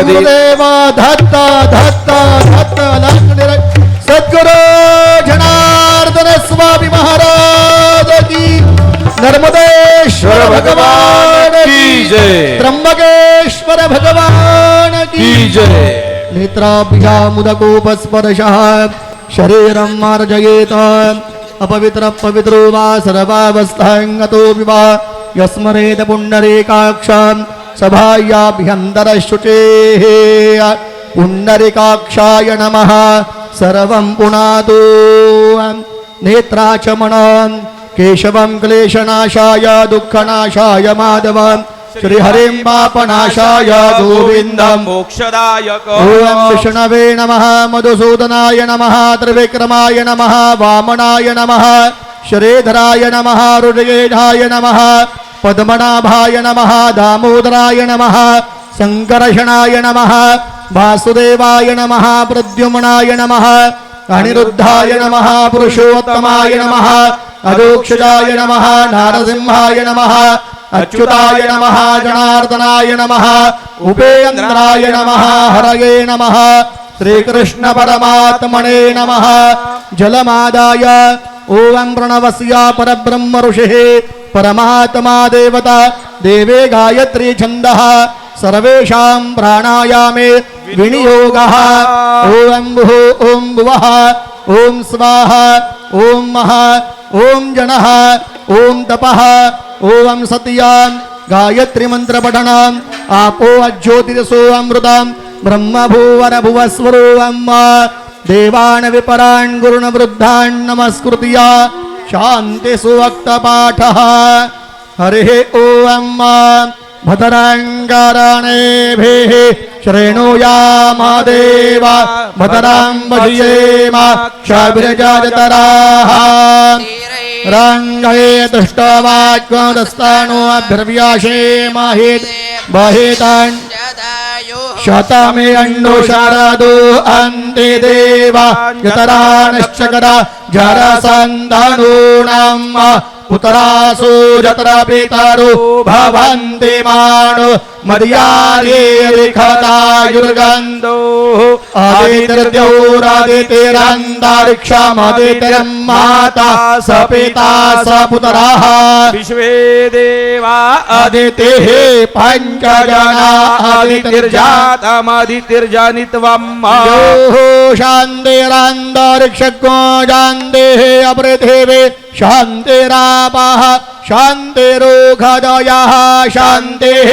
गुरुदेव दत्त दत्त दत्त सद्गुरु जनार्दन स्वामी महाराज की, नर्मदेश्वर भगवान की जय, त्र्यंबकेश्वर भगवान की जय। नेत्राभ्यामुदकोपस्पर्शः शरीरं मार्जयेत, अपवित्र पवित्रो वा सर्वावस्थांगतो विवा, यस्मरेत पुण्डरीकाक्षं सभायाभ्यन्तरशुचेः। पुण्डरीकाक्षाय नमः। सर्वं पुनातु। नेत्राचमनं केशवं क्लेशनाशाय दुःखनाशाय माधवं, श्रीहरिं पापनाशाय गोविन्दं मोक्षदायक। ॐ विष्णवे नमः, मधुसूदनाय नमः, त्रिविक्रमाय नमः, वामनाय नमः, श्रीधराय नमः, ऋषिकेशाय नमः, पद्मनाभाय नमः, दामोदराय नमः, संकर्षणाय नमः, वासुदेवाय नमः, प्रद्युम्नाय नमः, अनिरुद्धाय नमः, पुरुषोत्तमाय नमः, अधोक्षजाय नमः, नारसिंहाय नमः, अच्युताय नमः, जनार्दनाय नमः, उपेन्द्राय नमः, हरये नमः, श्रीकृष्ण परमात्मने नमः। जलमादाय ओं प्रणवस्य परब्रह्म ऋषिः परमात्मा देवता, देवे गायत्री छन्दः, सर्वेषां प्राणायामे विनियोगः। ओं भुः ओं भुवः ओं स्वाहा ओं महः ओं जनः ओं तपः ओं सत्यां गायत्री मंत्र पठनम्। आपो ज्योतिरसो अमृतं ब्रह्म भुवन भुवस्वरूपं, देवान् विपरान् गुरुन् वृद्धान् नमस्कृत्य शान्ति सुवक्त पाठः। हरिः ॐ भद्राङ्गाराणेभिः श्रेणुयामदेव, भद्रां वज्येम क्षभिर्जतराः। रङ्गे दुष्टवाक्यदस्तानो अभ्यव्यासेमहित् बहितान् शतमे अण्डो शारदो अन्ते देव यतरानश्चकर जरसन्धनूनां, पुत्रासु जत्र पितरो भवन्ति मानो मर्यादेरिखतायुर्गन्धो। आदित्यौरादितिरन्तरिक्षमदितिर् माता स पिता स पुत्रः, विश्वे देवा अदितिः पञ्चजना अदितिर्जातमदितिर्जनित्वम्। योः शान्तिरन्तरिक्षको शान्तिः अपृथिवी शान्तिरापः शान्तिरोगदयः शान्तिः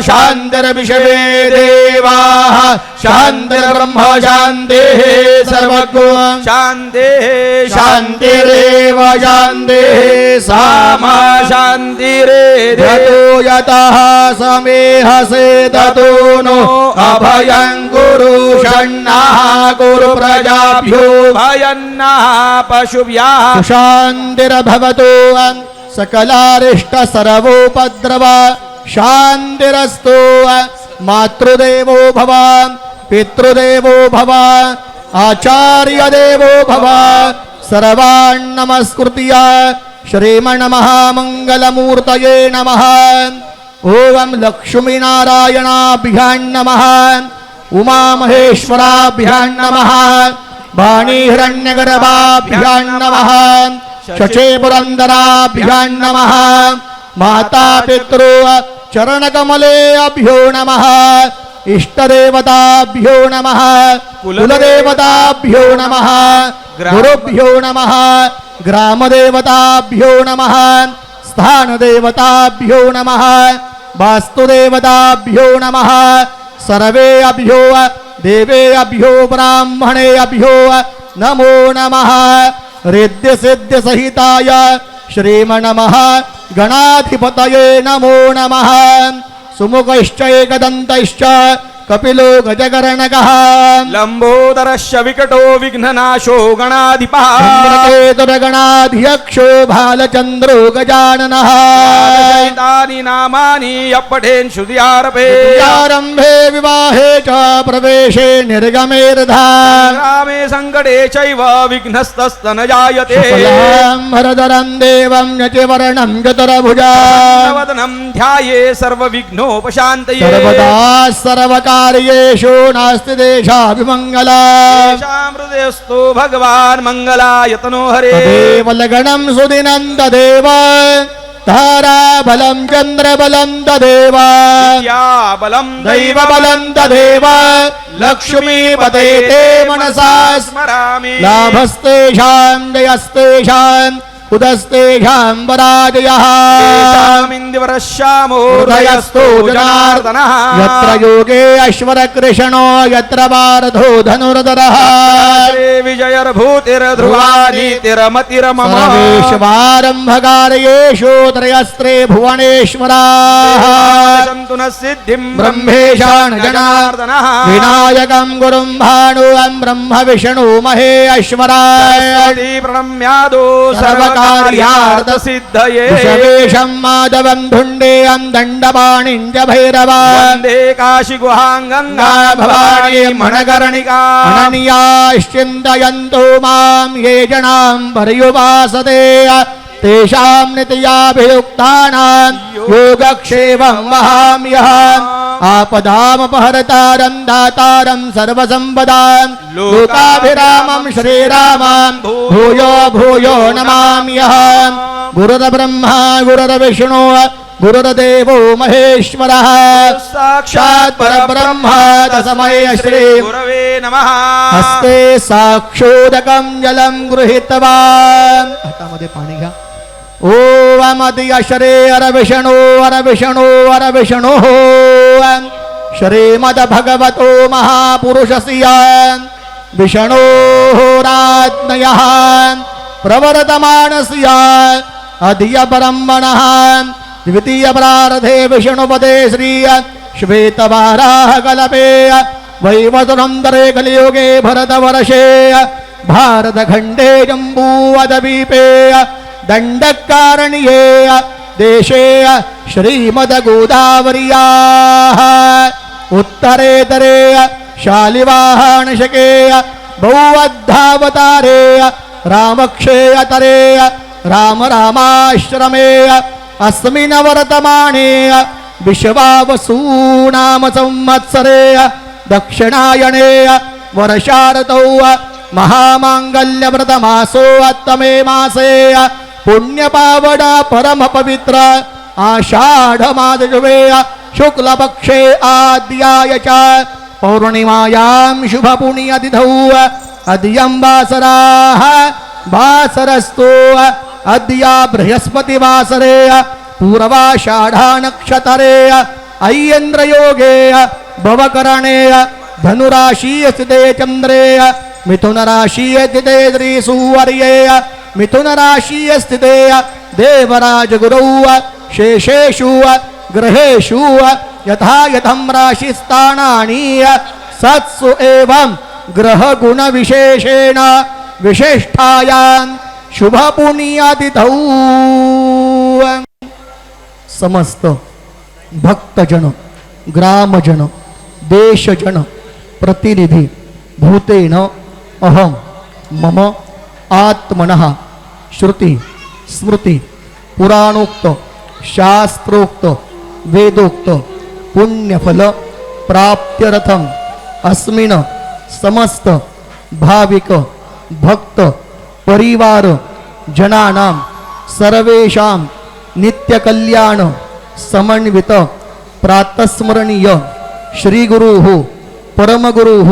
शान्तिर्विश्वे देवाः शान्तिर्ब्रह्म शान्तिः सर्वज्ञो शान्तिः शान्तिरेव शान्तिः सामा शान्तिरेधो। यतः समेहसे ततो नो अभयं कुरु षण्णः कुरु प्रजाभ्यो भयन्नः पशुभ्यः। शान्तिर्भवतु सकलारिष्ट सर्वोपद्रव, शान्तिरस्तु। मातृदेवो भव, पितृदेवो भव, आचार्यदेवो भव, सर्वान् नमस्कृत्य श्रीमन्महामङ्गलमूर्तये नमः। ॐ लक्ष्मीनारायणाभ्यां नमः, उमामहेश्वराभ्यां नमः, वाणीहिरण्यगर्भाभ्यां नमः, शचे पुरन्दराभ्यां नमः, माता पितृ चरणकमले अभ्यो नमः, इष्टदेवताभ्यो नमः, कुलदेवताभ्यो नमः, गुरुभ्यो नमः, ग्रामदेवताभ्यो नमः, स्थानदेवताभ्यो नमः, वास्तुदेवताभ्यो नमः। सर्वे अभ्यो देवे अभ्यो ब्राह्मणे अभ्यो नमो नमः। रिद्ध सिद्ध सहिताय श्रीमन्मः गणाधिपतये नमो नमः। सुमुखश्च एकदन्तश्च कपिलो गजकर्णकः लंबोदरस्य विकटो विघ्ननाशो गणाधिपः चन्द्रकेतुर्गणाध्यक्षो भालचन्द्रो गजाननः एतानि नामानि यपठेन् श्रुत्यारभे आरम्भे विवाहे च प्रवेशे निर्गमेर्धा रामे सङ्कटे चैव विघ्नस्तस्तन जायते शुक्लाम्बरधरं देवं यतिवर्णं चतुर्भुजा नवदनं ध्याये सर्वविघ्नोपशान्तये सर्वदा सर्वकार्येषु नास्ति देशाभिमङ्गला तेषां हृदयस्थो भगवान् मङ्गलायतनो हरे तदेव लगणं सुदिनं तदेव ताराबलं चन्द्रबलं तदेव विद्याबलं दैवबलं तदेव लक्ष्मीपते ते मनसा स्मरामि लाभस्तेषां जयस्तेषाम् उदस्तेषां पराजयः तेषामिन्द्रवरश्यामो हृदयस्थो जनार्दनः यत्र योगे अश्वरकृष्णो यत्र भारतो धनुर्धरः विजयर्भूतिर्ध्रुवानीतिरमतिरमम सर्वेष्वारम्भकार्येषु त्रयस्त्रे भुवनेश्वराः सन्तु न सिद्धिं ब्रह्मेशान जनार्दनः विनायकं गुरुं भानुं ब्रह्म विष्णु महेश्वराय प्रणम्यादो सर्वकार्यार्थसिद्धये विषवेशं माधवं धुण्डेयं दण्डपाणिं च भैरवान् वन्दे काशीगुहां गङ्गा भवानी मनकर्णिका अनन्याश्चिन्तयन्तो मां ये जनां पर्युपासते तेषां नित्याभियुक्तानां योगक्षेमं वहाम्यहम् आपदामपहरतारं दातारं सर्वसम्पदां लोकाभिरामं श्रीरामं भूयो भूयो नमाम्यहम् गुरुर्ब्रह्मा गुरुर्विष्णु गुरुर्देवो महेश्वरः साक्षात् परब्रह्म तस्मै श्री गुरवे नमः हस्ते साक्षोदकं जलं गृहीत्वा हातामध्ये पाणी घ्या ओमति अशरे अरविष्णु अरविष्णु अरविष्णु श्रीमद्भगवतो महापुरुषस्य विष्णोराज्ञयः प्रवर्तमानस्य अधिय ब्रह्मणः द्वितीय प्रारधे विष्णुपदे श्री श्वेतवाराह कल्पे वैवतुरन्तरे कलियुगे भरतवर्षे भारतखण्डे जम्बूवद्वीपे दण्डकारण्ये देशे श्रीमद्गोदावर्याः उत्तरेतरे शालिवाहनशके बहुवद्धावतारे रामक्षेयतरे राम रामाश्रमे अस्मिन् वर्तमाने विश्वावसु नाम संवत्सरे दक्षिणायणे वर्षार्तौ महामाङ्गल्यव्रतमासो अत्तमे मासे पुण्यपावड परम पवित्र आषाढमादजुवे शुक्लपक्षे आद्याय च पौर्णिमायां शुभपुण्यतिथौ अद्यं वासराः वासरस्तु अद्य बृहस्पतिवासरे पूर्वाषाढानक्षत्रे ऐन्द्रयोगे भवकरणे धनुराशीय स्थिते चन्द्रे मिथुनराशीय स्थिते श्रीसूर्ये मिथुनराशीय स्थिते देवराजगुरौ शेषेषु ग्रहेषु यथा यथं राशिस्थानानि सत्सु एवं ग्रहगुणविशेषेण विशिष्टायां शुभपुण्यतिथौ समस्त भक्तजन ग्रामजन देशजन प्रतिनिधि भूतेन अहम मम आत्मनः श्रुति स्मृति पुराणोक्त शास्त्रोक्त वेदोक्त पुण्यफल प्राप्त्यर्थम अस्मिन् समस्त भाविक भक्त परिवार जनानां सर्वेषां नित्यकल्याण समन्वित प्रातस्मरणीय श्रीगुरुः परमगुरुः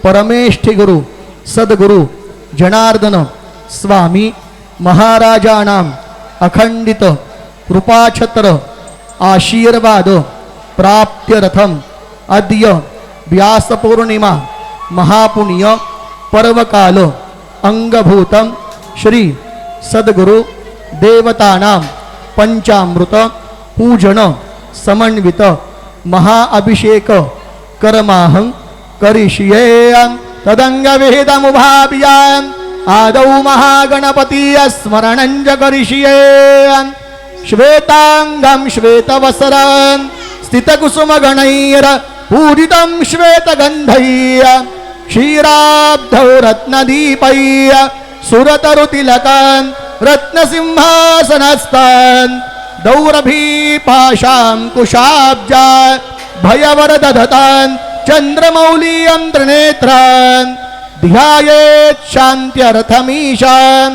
परमेष्ठिगुरु सद्गुरु जनार्दन स्वामी महाराजानां अखंडित कृपाछत्र आशीर्वाद प्राप्त्यर्थम अद्य व्यासपूर्णिमा महापुण्य पर्वकाल अंगभूतं श्री सद्गुरु देवतानां पंचामृत पूजन समन्वित महाअभिषेक कर्माहं करिष्ये तदङ्गविहितमुभाव्याम् आदौ महागणपतीय स्मरणं च करिष्ये श्वेताङ्गं श्वेतवसरं स्थितकुसुमगणैर् पूजितं श्वेतगन्धैः क्षीराब्धौ रत्नदीपैः सुरतरुतिलकं रत्नसिंहासनस्थं दौरभीपाशां कुशाब्जा भयवरदधतां चन्द्रमौलीयं त्रिनेत्रं ध्यायेत् शान्त्यर्थमीशां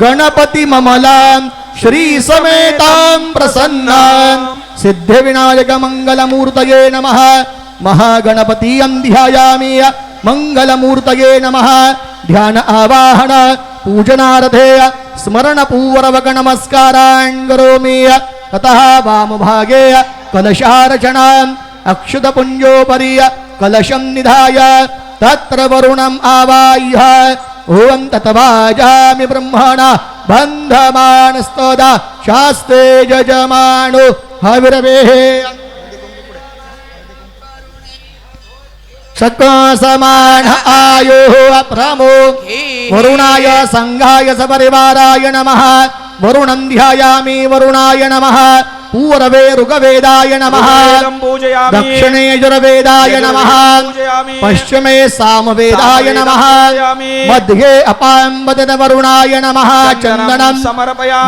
गणपतिममलां श्रीसमेतां प्रसन्नां सिद्धिविनायकमङ्गलमूर्तये नमः। महागणपतीयं ध्यायामि मङ्गलमूर्तये नमः। ध्यान आवाहन पूजनार्थे स्मरणपूर्वक नमस्कारान् करोमि। ततः वामभागे कलशार्चनाम् अक्षतपुञ्जोपरि कलशं निधाय तत्र वरुणम् आवाह्य ॐ ततवाजामि ब्रह्मणा बन्धमानस्तदा शास्ते यजमानो हविरवेः सकसमान आयुः प्रमो वरुणाय संघाय सपरिवाराय नमः। वरुणं ध्यायामि वरुणाय नमः। पूर्वे ऋग्वेदाय नमः। दक्षिणे यजुर्वेदाय नमः। पश्चिमे सामवेदाय नमः। मध्ये अपां वरुणाय नमः। चन्दनं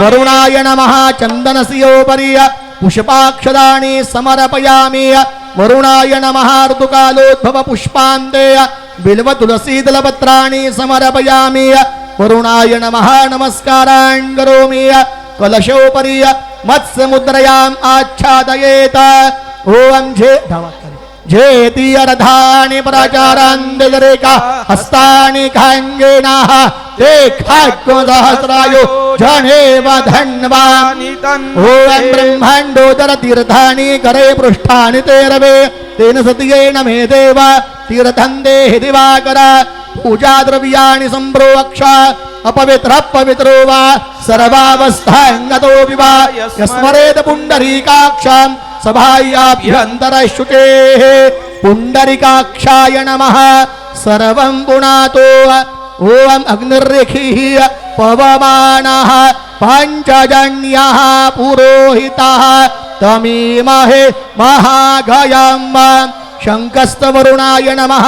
वरुणाय नमः। चन्दनस्योपरि पुष्पाक्षदानि समर्पयामि। वरुणाय नमः। ऋतुकालोद्भव पुष्पान्ते बिल्व तुलसीदलपत्राणि समर्पयामि। वरुणाय नमः। नमस्कारान् करोमि। कलशोपरि मत्स्यमुद्रयाम् आच्छादयेत ॐ झेति अर्धानि प्रचारान्दिरेका हस्तानि खाङ्गेनाः ते खाद्यसहस्रायो जनेव धन्वान् ॐ ब्रह्माण्डोदरतीर्थानि करे पृष्ठानि ते रवे तेन सत्येन मे देव तीर्थं देहि दिवाकर पूजाद्रव्याणि सम्प्रोक्ष अपवित्रः पवित्रो वा सर्वावस्थाङ्गतो विवा यस्मरेद पुण्डरीकाक्षां सभायाभ्यन्तरशुचेः पुण्डरीकाक्षाय नमः। सर्वं पुनातो ॐ अग्निर्ऋखिः पवमानः पञ्चजन्यः पुरोहितः तमीमहे महागयं शङ्खस्तवरुणाय नमः।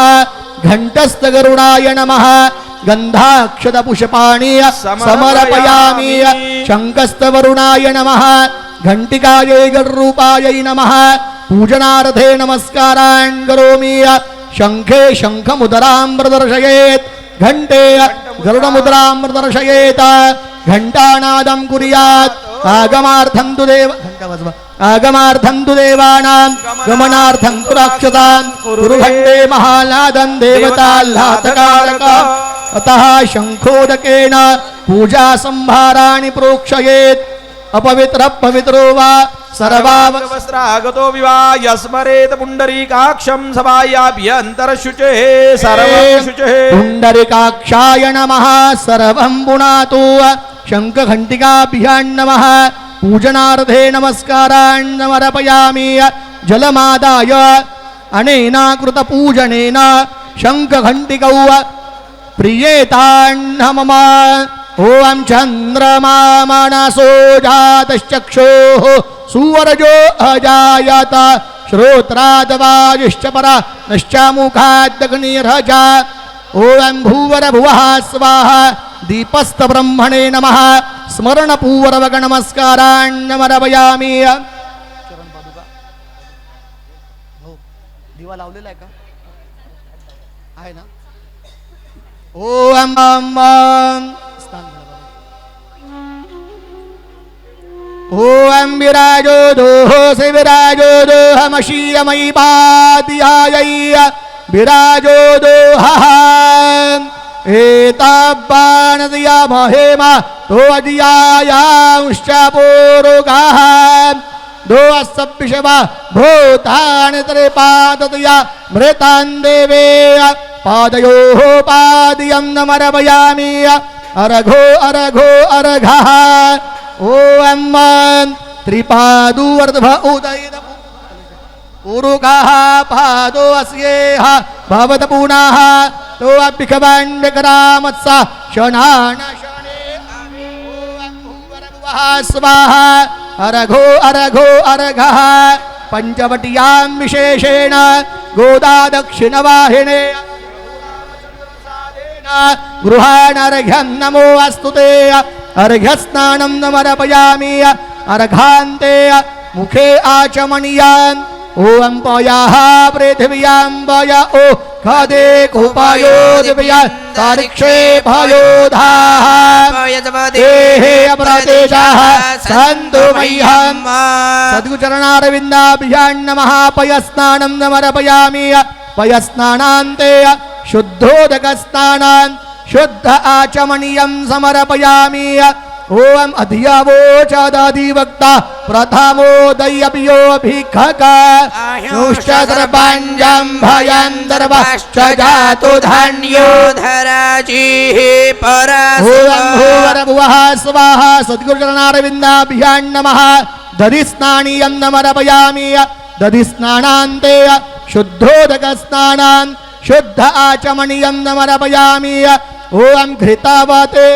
घण्टस्थगरुणाय नमः। गन्धाक्षतपुष्पाणि समर्पयामि। शङ्खस्तवरुणाय नमः। घण्टिकायै गरुरूपायै नमः। पूजनार्थे नमस्कारान् करोमि। शङ्खे शङ्खमुद्रां प्रदर्शयेत् घण्टे गरुडमुद्रां प्रदर्शयेत् घण्टानादं कुर्यात् आगमार्थं तु देव आगमार्थं तु देवानां गमनार्थं तु राक्षसां कुरु घण्टे महानादं देवताह्लादकारक अतः शङ्खोदकेन पूजा संभाराणि प्रोक्षयेत् अपवित्रः पवित्रो वा सर्वावस्त्रागतो विवाह स्मरेत पुण्डरीकाक्षं सभायाभ्यन्तरशुचेः सर्वं शुचेः पुण्डरीकाक्षाय नमः। सर्वं पुनातु शङ्खघण्टिकाभ्यां नमः। पूजनार्थे नमस्कारान् समर्पयामि। जलमादाय अनेन कृतपूजनेन शङ्खघण्टिकौ प्रियेतान्न मम। ॐ चन्द्रमा मनसो जातश्चक्षुः सुवर्जो अजायत श्रोत्रादवायुश्च परा नश्चामुखादग्निर्हज ॐ भूवरभुवः स्वाहा दीपस्थब्रह्मणे नमः। स्मरणपूर्वक नमस्कारान् समर्पयामि। दिवा लावलेला आहे का? आहे ना? ॐ विराजो दोहोऽसि विराजो दोहमशीयमयि पातिहायै विराजो दोहः एताब्बानदिया महेमा तो अदियायांश्च पूरुगाः दोऽस्सप्पिषवा भूतानि त्रिपादतया मृतान् देवे पादयोः पादियं नमर्पयामि। अर्घो अर्घो अर्घः ॐ त्रिपादुवर्धभ उदयित पूरुकाः पादो अस्येह भवत पुनः तो अभिखवान् विक्रामत्सा शनान शने स्वाहा अर्घो अर्घो अर्घः पंचवट्यां विशेषेण गोदा दक्षिणवाहिने गृहाणर्घ्यं नमो अस्तु ते अर्घ्यस्नानं समर्पयामि अर्घान्ते मुखे आचमनीयान् ओम पयाः पृथिव्यां पय ओ खदे कुपायो दिव्या तारिक्षे भयोधाः देहे अपराधेशाः सन्तु मह्यम् सद्गुचरणारविन्दाभ्यां नमः पयस्नानं समर्पयामि पयस्नानान्ते शुद्धोदकस्नानान् शुद्ध आचमनीयं समर्पयामि ओम अधियावोचादादिवक्ता प्रथमोदयपियोऽभिखक नुष्टदर्पाञ्जं भयान्तर्वाश्च जातो धान्यो धराजिः ओम भूवरभुवः स्वाहा सद्गुरुचरणारविन्दाभ्यां नमः दधिस्नानीयं समर्पयामि दधिस्नानान्ते शुद्धोदकस्नानान् शुद्ध आचमनीयं समर्पयामि ओम घृतावते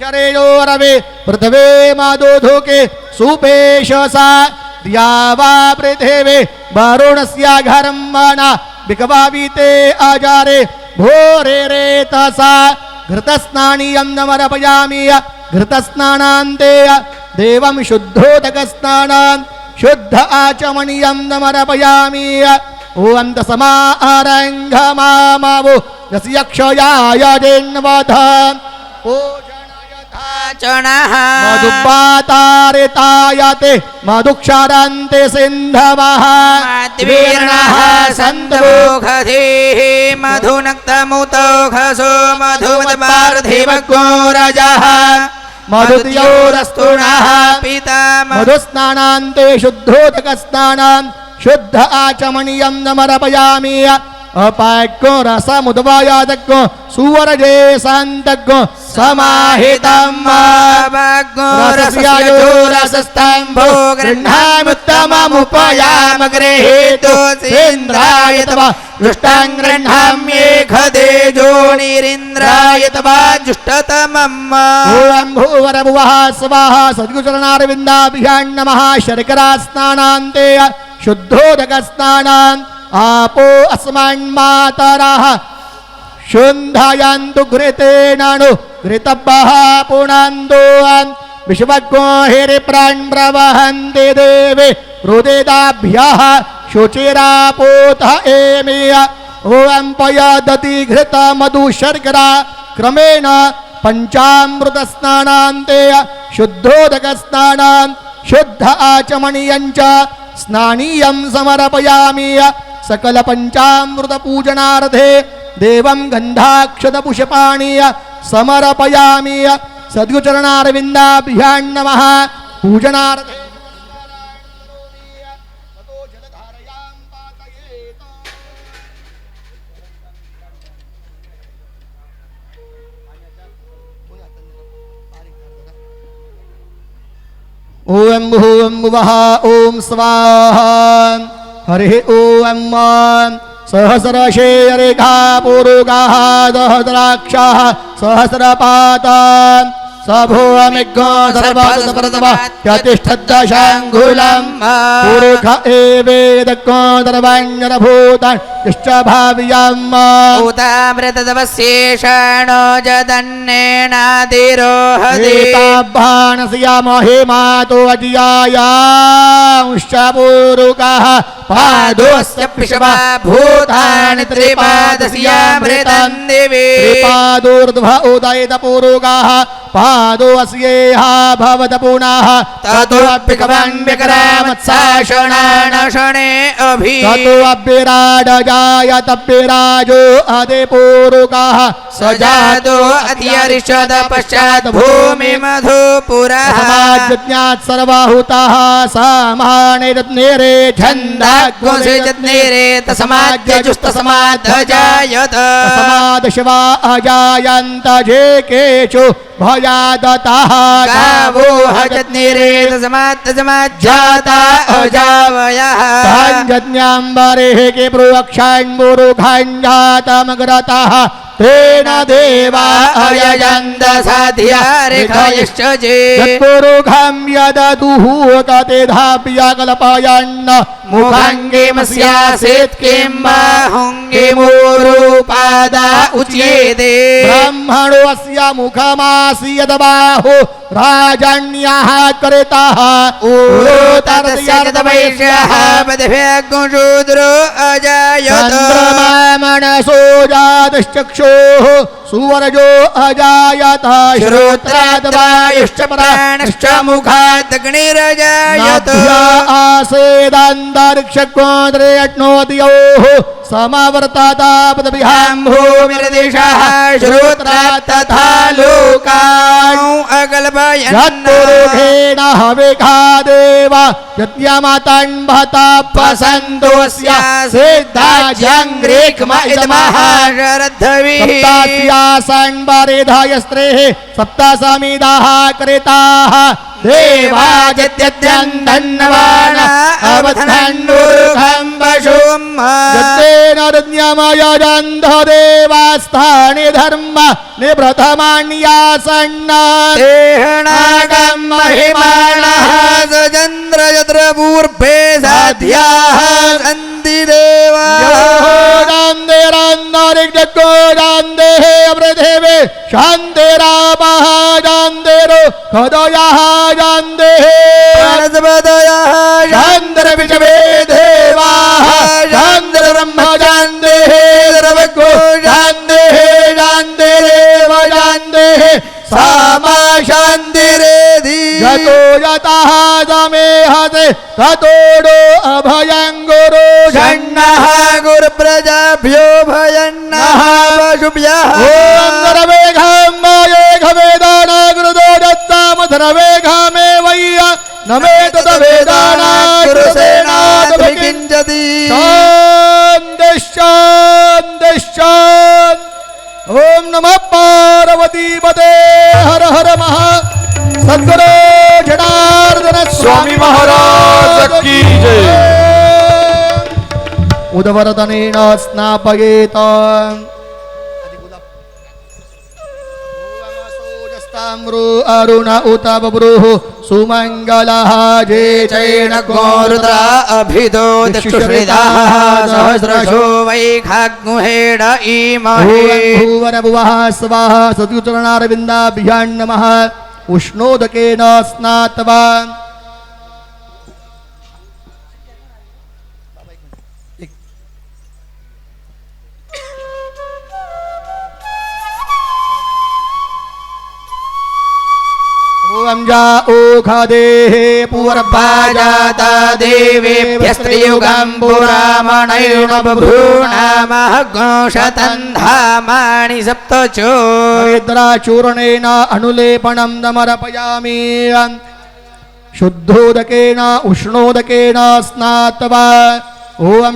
शरेयोरवे पृथ्वे मादोधोके सुपेशसा द्यावा पृथिवे वरुणस्याघरं माना विकवावीते आजारे भोरे रेतसा घृतस्नानीयं समर्पयामि घृतस्नानान्ते देवं शुद्धोदकस्नानान् शुद्ध आचमनीयं समर्पयामि ओं तस्मारङ्घमामवो यस्य क्षयाय जिन्वध मधुपातारितायते मधुक्षारन्ते सिन्धवः मद्वीर्णः सन्तमोघधेः मधुनक्तमुतौघसो मधुमद्वार्धिवग्ोरजः मधुद्योरस्तुणः पिता मधुस्नानान्ते शुद्धोदकस्नानान् शुद्ध आचमनीयं समर्पयामि अपाक्यो रसमुद्वयादग्गो सुवरजे शान्तग्गो समाहितं रसस्ताम्भो गृह्णाम्युत्तममुपयाम गृहीतो सेन्द्राय तवा जुष्टां गृह्णाम्येघदेजोनिरिन्द्राय तवा जुष्टतमम् ओं भूवरभुवः स्वाहा सद्गुचरणारविन्दाभ्यां नमः शर्करास्नानान्ते शुद्धोदकस्नानान् आपो अस्मान्मातरः शुन्धयन्तु घृतेनानु घृतभः पुनन्दो विश्वज्ञो हिरिप्रान् प्रवहन्ति देवे रुदिताभ्यः शुचिरापोत एमे ओं पयदति घृत मधु शर्करा क्रमेण पञ्चामृतस्नानान्ते शुद्धोदकस्नानान् शुद्ध आचमनीयञ्च स्नानीयं समर्पयामि सकल पंचामृत पूजनार्थे देवं गन्धाक्षतपुष्पाणि समर्पयामि सद्गुचरणारविन्दाभ्यां नमः पूजनार्थे ओं भूं भुवः ओं स्वाहा हरिः ओं सहस्रशेयरेखा पूरुगाः सहस्राक्षाः सहस्रपातान् सभुवमिग्गो सर्वप्रतमत्यतिष्ठद्दशाङ्गुलम् पुरुष एवेदग्गो सर्वाण्यरभूतान् यश्च भाव्यम् उतामृतदवशेषाणो जदन्नेनादिरोहति एताभ्यानस्य महिमातो अजियायांश्च पूरुकः पादोऽस्य पिशवा भूतानि त्रिपादस्यामृतं दिवि त्रिपादोर्ध्व उदयित पूरुकः पादो अस्येह भवत पुनः ततो अभ्यकवान् व्यकरामत्साशणानशणे अभि ततो अभ्यराड जायत विराजो अदे पूरुकः स जातो अत्यरिषद पश्चात् भूमिमधुपुरः समाज्ञात् सर्वाहुतः समानिरत्नेरे छन्दाग्निरे तस्माद्यजुस्तस्माद्धजायत समाद शिवा अजायन्त जे केषु भयादतः गावो हजत्निरेतसमात्तसमाज्जाता अजावयः ताञ्जन्याम्बरेः के प्रोक्षान्मुरुखाञ्जातमग्रतः तेन देवा अयजन्द साध्या रेखायश्च जे यत्पुरुखं यददुः तते धाप्य कल्पयन् मुखाङ्गेमस्यासेत् किं बाहुङ्गेमोरुपादा उच्येते ब्रह्मणो अस्य मुखमासि यद्बाहो राजन्यः कृतः ऊरोतर्यजतवैश्यः पदभ्यग्शूद्रो अजायत चन्द्रमा मनसो जातश्चक्षुः सुवर्जो अजायत श्रोत्राद्वायुश्च प्राणश्च मुखादग्निरजायत आसेदान्तरिक्षकोन्द्रेऽट्नोदयोः समवर्तता पदभिहां भूमिर्दिशः श्रोत्रात् तथा लोकान् अकल्पयन् यत्पुरुषेण हविखा देव यज्ञमतन्भतपसन्तोऽस्य सिद्धाज्यङ्ग्रेक्म इदमः सप्तास्यासन् वरिधयस्त्रेः सप्तसमिदः कृताः देवादित्यत्यन्तन्नवान अवधन्मुरुखं वशुम् यत्तेन रज्ञमयजन्ध देवास्थानि धर्म निव्रतमान्यासन्न तेहनागं महिमानः सचन्द्र यत्र पूर्वे साध्याः सन्ति देवाः पृथिवी शान्तिरापः जानदेरो हृदयः जानदेः वनस्पतयः शान्तिर्विश्वे देवाः शान्तिर्ब्रह्म जानदेः सर्वज्ञो जानदेः जानदेरेव जानदेः सामा शान्तिरेधि यतो यतः समेहसे ततोडो अभयं गुरु षण्णः गुरुप्रजाभ्यो भयन्नः पशुभ्यः ॐ सर्वेघं वेदना गुरुदो दत्तामधरवेघमे वय्य नमे तदवेदाना गुरुसेनादभिकिञ्चति शान्तिश्शान्तिश्शान्ति ॐ नमः पार्वतीपते हर हर महा सद्गुरो जनार्दन स्वामी महाराज की जय। उदवरदनेन स्नापयेत अरुण उत बभ्रुः सुमङ्गलः जे चैन गोरुद्र अभिदो दिक्षुश्रिताः सहस्रशो वैखाग्मुहेड ईमहे भुवन भुवः स्वाहा सद्गुचरणारविन्दाभ्यां नमः उष्णोदकेन स्नात्वा ॐ ओखदेः पूर्वाजाता देवेभ्यस्त्रियुगं पुरामणैर्न बभूणामः गोषतन्धामाणि सप्तचो चूर्णेन अनुलेपनं समर्पयामि शुद्धोदकेन उष्णोदकेन स्नात्वा ॐ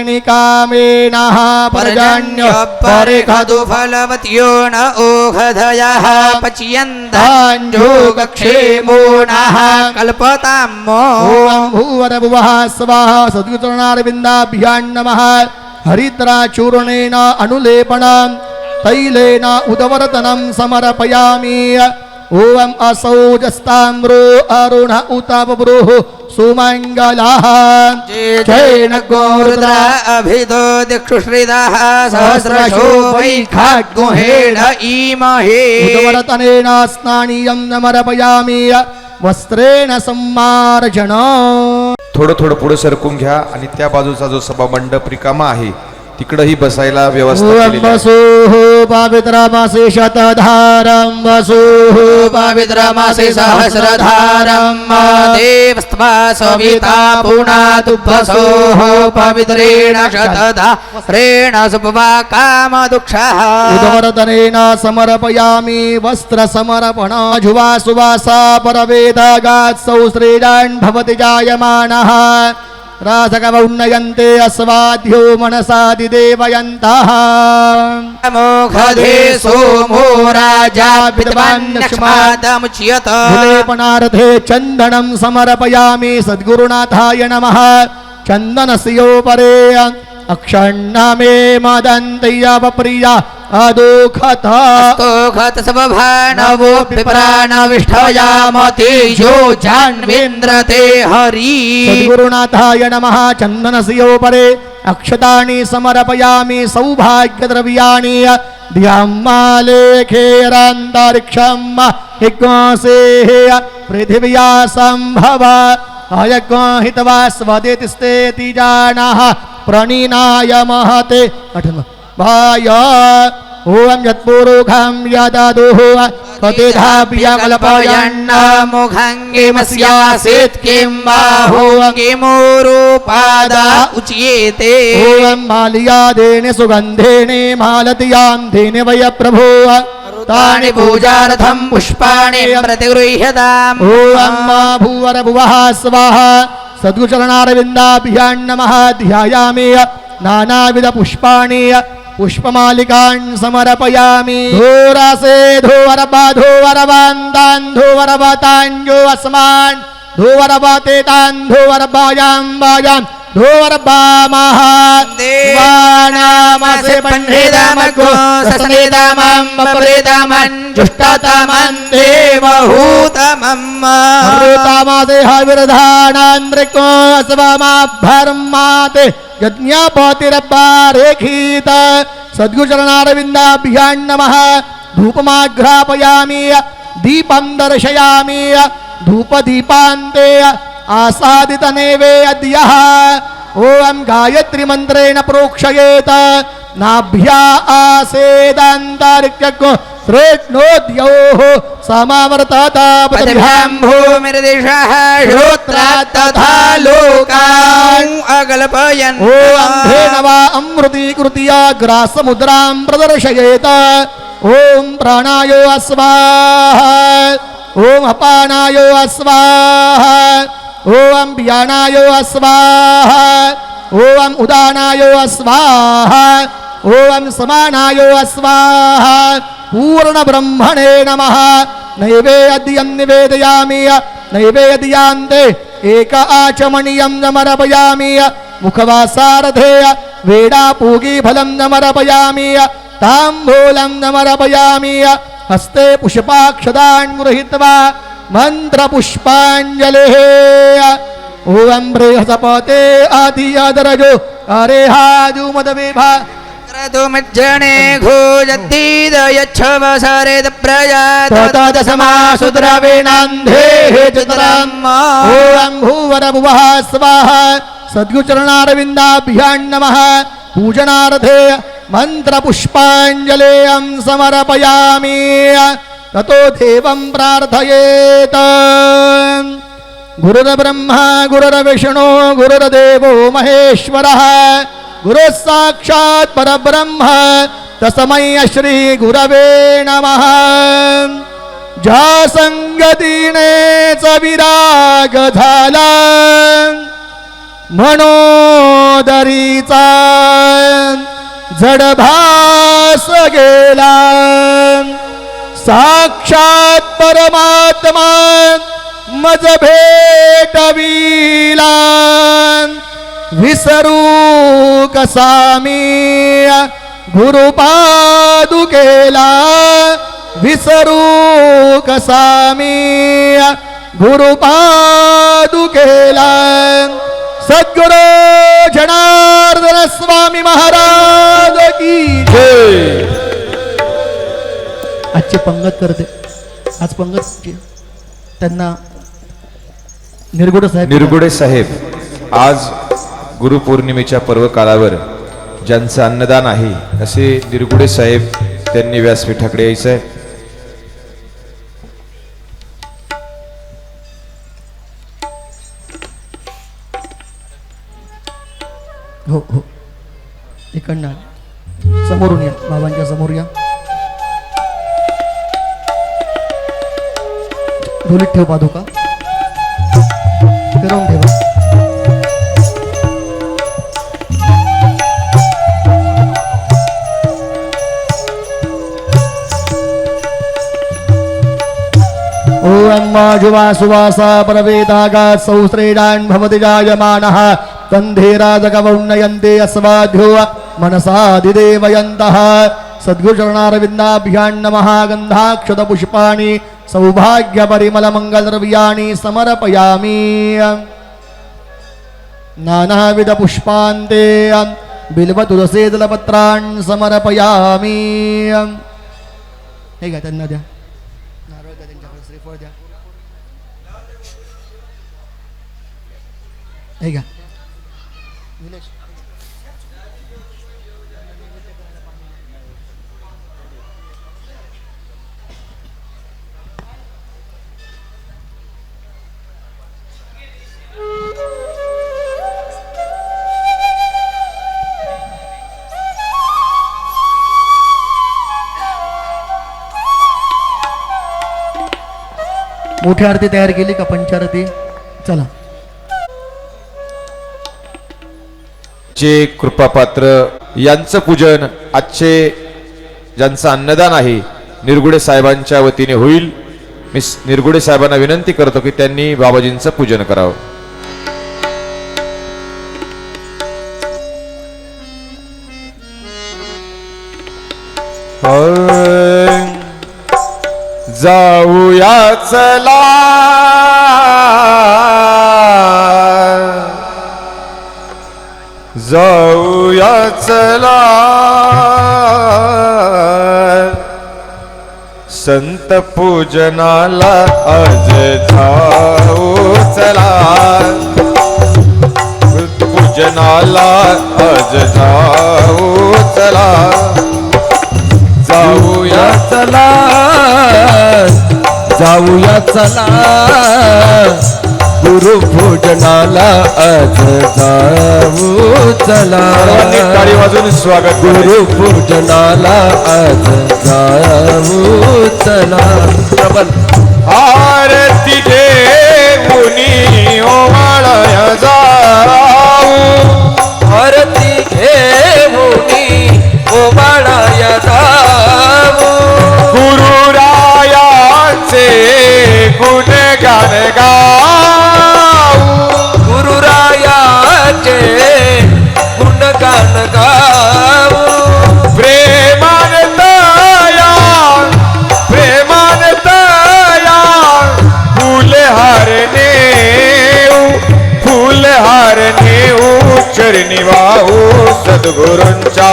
निकामेणः पर्जन्य परिखदु फलवत्यो न ओषधयः पच्यन्ताञ्जोगक्षेमो नः कल्पताम्मो ॐ भूवरभुवः स्वाहा सद्गुचरणारविन्दाभ्यां नमः हरिद्राचूर्णेन अनुलेपनं तैलेन उदवर्तनं समर्पयामि ॐ असौजस्ताम्रो अरुण उत बभ्रुः सुमङ्गलः जैन गोरुद्र अभिदो दिक्षुश्रितः सहस्रशो वैखाग्मुहेड ईमहे उदवर्तनेन स्नानीयं समर्पयामि वस्त्रेण सम्मार्जन थोडं थोडं पुढे सरकून घ्या आणि त्या बाजूचा जो सभा मंडप रिकामा आहे तिकडही बसायला व्यवस्था केलेली आहे. वसुः पवित्रमासे शतधारं वसुः पवित्रमासे सहस्रधारं देवस्त्वा सविता पुनातुभसोः पवित्रेण शतधारेण सुपवा कामदुक्षः उदवर्तनेन समर्पयामि वस्त्रसमर्पण जुवासुवासा परवेदगात्सौ श्रीरान् भवति जायमानः रासकव उन्नयन्ते अस्वाद्यो मनसादिदेवयन्तः मोघधे सोमो राजा विद्वान् लक्ष्मादमुच्यत विलेपनार्थे चन्दनं समर्पयामि सद्गुरुनाथाय नमः चन्दनस्योपरे अक्षण्णमे मदन्तयवप्रिया अदुःखता स्तोखत सबभानवो विप्राणविष्ठयामति जो जान्वेन्द्रते हरि सद्गुरुनाथाय नमः चन्दनस्योपरे अक्षतानि समर्पयामि सौभाग्यद्रव्याणि ध्यामालेखेरान्तरिक्षं हिग्वासेः पृथिव्या सम्भव अयग्वाहित्वा स्वदेतिस्तेति जानाः प्रणीनाय महते भाय ओम यत्पुरुखं यददुः कतिधाप्यकल्पयन्नमुखङ्गिमस्यासीत् किं बाहो किमूरुपादा उच्येते ओम माल्यादेन सुगन्धेन मालतीयां धेन वय प्रभो तानि पूजार्थं पुष्पाणि प्रतिगृह्यताम् ओम भूवरभुवः स्वाहा सद्गुचरणारविन्दाभ्यां नमः ध्यायामि नानाविध पुष्पाणि पुष्पमालिकान् समर्पयामि धूरसे धूवरबा धूवरवान्तान् धूवरवताञ्जो अस्मान् धूवरवते तान् धूवरबायां बायां धूवरबामः देवानामसे पण्डितमग्गो ससनितमं बप्रेतमन् जुष्टतमं देवहूतमम् अमृतमासे हविर्धानान्द्रिको स्वमाभर्माते यज्ञापतिरब्बा रेखीत सद्गुचरणारविन्दाभ्यां नमः धूपमाघ्रापयामि दीपं दर्शयामि धूपदीपान्ते आसादितनैवेद्यः ओम गायत्री मंत्रेण प्रोक्षयेत नाभ्या आसेदान्तरिक्षको श्रेष्ठोद्योः समावर्तत पदभ्यां भूमिर्दिशः श्रोत्रात् तथा लोकान् अकल्पयन् ओम धेनवा अमृतीकृत्या ग्रासमुद्रां प्रदर्शयेत ओम प्राणायो अस्वाहा ओम अपानायो अस्वाहा ओम व्यानायो अस्वाहा ओम उदानायो अस्वाहा ओम समानायो अस्वाहा पूर्ण ब्रह्मणे नमः नैवेद्यं निवेदयामि नैवेद्यान्ते एक आचमनीयं समर्पयामि मुखवासारथे वेदापूगी फलं समर्पयामि ताम्बूलं समर्पयामि हस्ते पुष्पाक्षदान् गृहीत्वा मंत्रपुष्पाञ्जलिः ओम बृहस्पते आदियादरजो अरेहाजुमदविभा क्रतुमज्जने घोजद्दीद यच्छवसरेद प्रजात तदसमासुद्रवेणान्धे चित्रम् ओम भूवरभुवः स्वाहा सद्गुचरणारविन्दाभ्यां नमः पूजनार्थे मंत्रपुष्पाञ्जलिं समर्पयामि ततो देवं प्रार्थयेत गुरुर्ब्रह्मा गुरुर्विष्णु गुरुर्देवो महेश्वरः गुरुः साक्षात् परब्रह्म तस्मै श्री गुरवे नमः ज्या संगतीनेच विराग झाला मनोदरीचा जडभास गेला साक्षात परमात्मा मज भेटविला विसरू कसा मी गुरुपादुकेला विसरू कसा मी गुरुपादुकेला सद्गुरु जनार्दन स्वामी महाराज की जय. आजचे पंगत करते आज पंगत त्यांना निरगुडे साहेब आज गुरुपौर्णिमेच्या पर्व काळावर ज्यांचं अन्नदान आहे असे निरगुडे साहेब त्यांनी व्यासपीठाकडे यायचं आहे. हो हो इकडनं समोरून या बाबांच्या समोर या ढोलीत ठेव पादुका फिरवून ठेवा जुवा सुवासा परवेदागा सौस्रेणान् भवति जायमानः तन्धीराजकवौन्नयन्ते अस्वाध्यो मनसादिदेवयन्तः सद्गुरुचरणारविन्दाभ्यां नमः गन्धाक्षतपुष्पाणि सौभाग्यपरिमलमङ्गलद्रव्याणि समर्पयामि नानाविधपुष्पान्ते बिल्वतुलसीदलपत्रान् समर्पयामि हे घ्या त्यांना द्या नारळ द्या त्यांच्याकडे श्रीफळ द्या हे घ्या निलेश मोठी आरती तयार केली का पंचारती चला जे कृपापात्र यांचं पूजन आजचे ज्यांचं अन्नदान आहे निरगुडे साहेबांच्या वतीने होईल. मी निरगुडे साहेबांना विनंती करतो की त्यांनी बाबाजींचं पूजन करावं. जाऊया चला जाऊया चला संत पूजनाला आज जाऊ चला पूजनाला आज जाऊ चला जाऊया चला जाऊया चला गुरु भोजनाला आज जाऊ चला सर्वांनी टाळी वाजवून स्वागत. गुरु भोजनाला आज जाऊ चला. आरती घेऊनी ओवाळया जाऊ आरती घेऊनी ओवाळया जाऊ गुरुरायांचे गुणगान गाऊ गुरुरायाचे गुणगान गाऊ प्रेमान तया फुलहार नेऊ चरणी वाहू सद्गुरूंच्या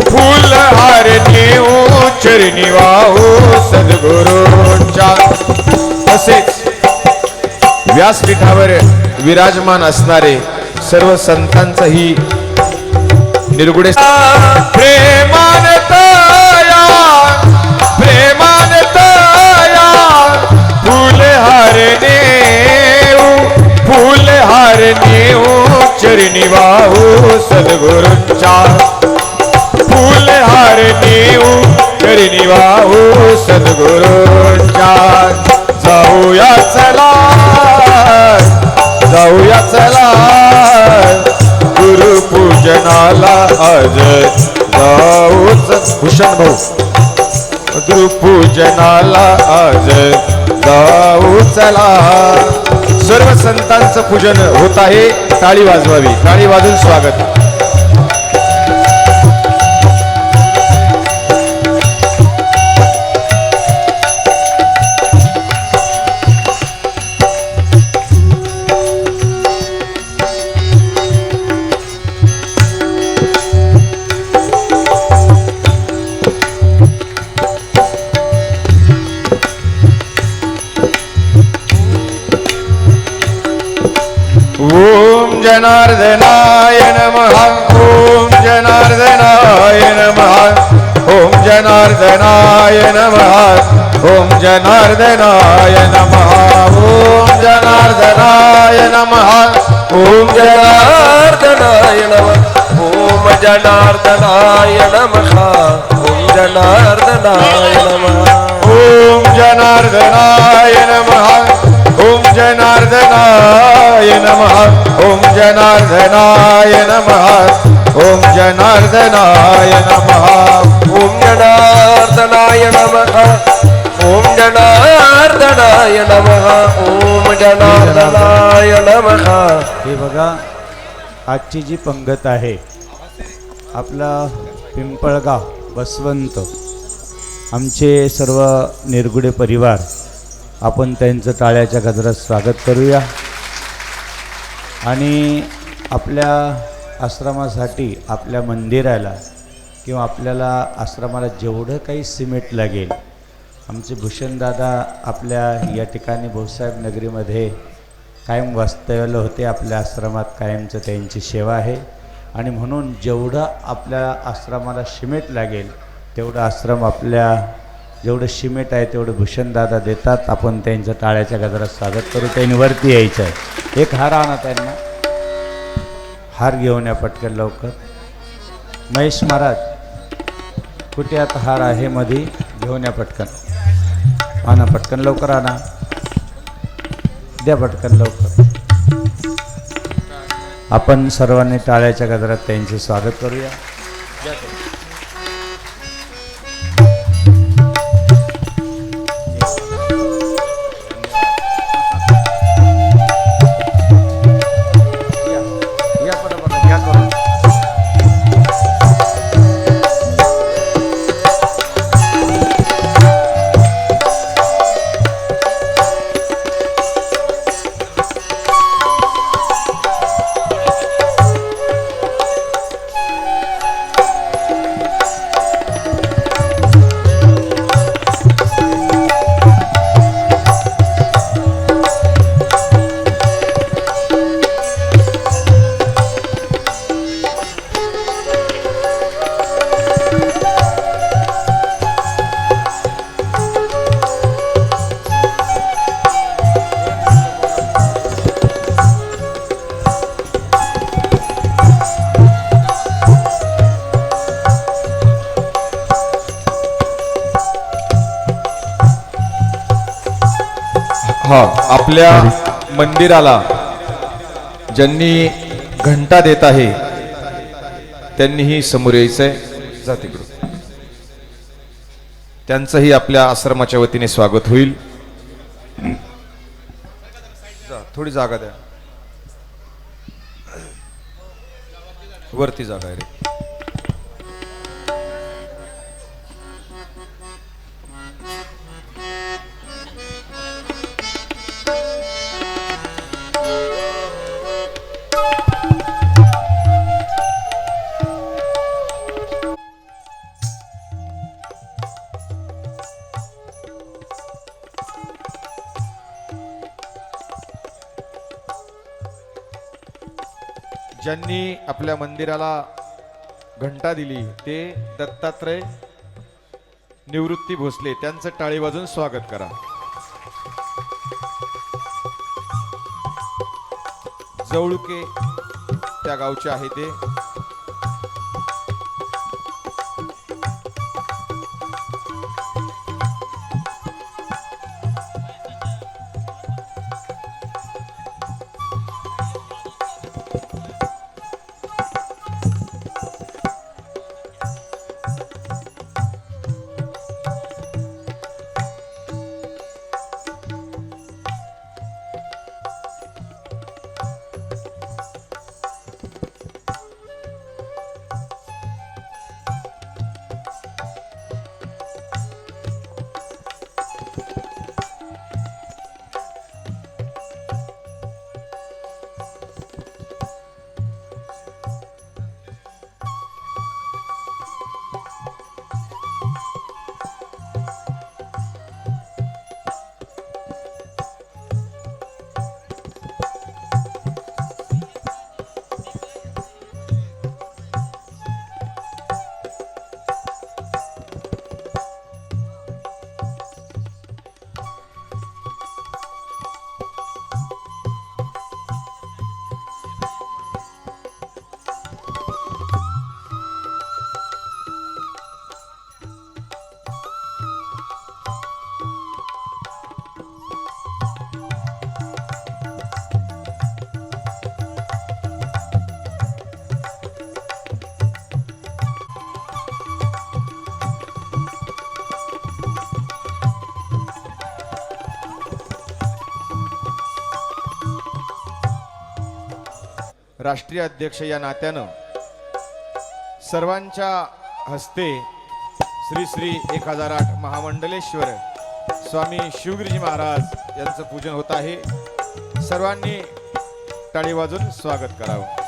फुलहार नेऊ चरणी वाहू सद्गुरूंच्या. तसेच व्यासपीठावर विराजमान असणारे सर्व संतांचंही निरगुडे प्रेमान तया फुलहार नेऊ चरणी वाहू सद्गुरूंच्या फुलहार नेऊ चरणी वाहू सद्गुरूंच्या. जाऊया चला गुरुपूजनाला आज जाऊच भूषण भाऊ गुरुपूजनाला आज जाऊ चला. सर्व संतांचं पूजन होत आहे. टाळी वाजवावी. टाळी वाजून स्वागत. ओम जनार्दनाय नमः ओम जनार्दनाय नमः ओम जनार्दनाय नमः ओम जनार्दनाय नमः ओम जनार्दनाय नमः ओम जनार्दनाय नमः ओम जनार्दनाय नमः ओम जनार्दनाय नमः ओम जनार्दनाय नमः ओम जनार्दनाय नमः ओम जनार्दनाय नमः ओम जनार्दनाय नमः ओम जनार्दनाय नमः ओम जनार्दनाय नमः ओम जनार्दनाय नमः. हे बघा, आजची जी पंगत आहे, आपला पिंपळगाव बसवंत, आमचे सर्व निरगुडे परिवार, आपण त्यांचं टाळ्याच्या गजरात स्वागत करूया. आणि आपल्या आश्रमासाठी, आपल्या मंदिराला किंवा आपल्याला आश्रमाला जेवढं काही सिमेंट लागेल, आमचे भूषणदादा आपल्या या ठिकाणी भाऊसाहेब नगरीमध्ये कायम वास्तव्याला होते. आपल्या आश्रमात कायमचं त्यांची सेवा आहे. आणि म्हणून जेवढं आपल्या आश्रमाला सिमेंट लागेल तेवढं आश्रम आपल्या, जेवढं सिमेंट आहे तेवढं भूषणदादा देतात. आपण त्यांचं टाळ्याच्या गजरात स्वागत करू. त्यांनी वरती यायचं आहे. एक हार आणा, त्यांना हार घेऊन या पटकन लवकर. महेश महाराज, कुठे आता हार आहे मध्ये, घेऊन या पटकन. आणा पटकन, लवकर आणा, द्या पटकन लवकर. आपण सर्वांनी टाळ्याच्या गजरात त्यांचे स्वागत करूया. या पटापट घ्या करून. हा, आपल्या मंदिराला ज्यांनी घंटा देत आहे त्यांनीही समोर यायचंय. जा तिकडं. त्यांचंही आपल्या आश्रमाच्या वतीने स्वागत होईल. जा, थोडी जागा द्या. वरती जागा आहे रे. ज्यांनी आपल्या मंदिराला घंटा दिली ते दत्तात्रय निवृत्ती भोसले, त्यांचं टाळी वाजून स्वागत करा. जवळुके त्या गावचे आहे ते. राष्ट्रीय अध्यक्ष या नात्यानं सर्वांच्या हस्ते श्री श्री 1008 महामंडलेश्वर स्वामी शिवगिरीजी महाराज यांचं पूजन होत आहे. सर्वांनी टाळी वाजून स्वागत करावं.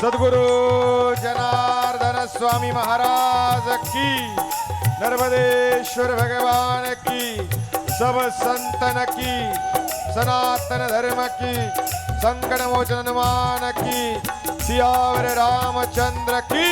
सद्गुरु जनार्दन स्वामी महाराज की, नर्मदेश्वर भगवान की, सब संतन की, सनातन धर्म की, संकट मोचन हनुमान की, सियावर रामचंद्र की.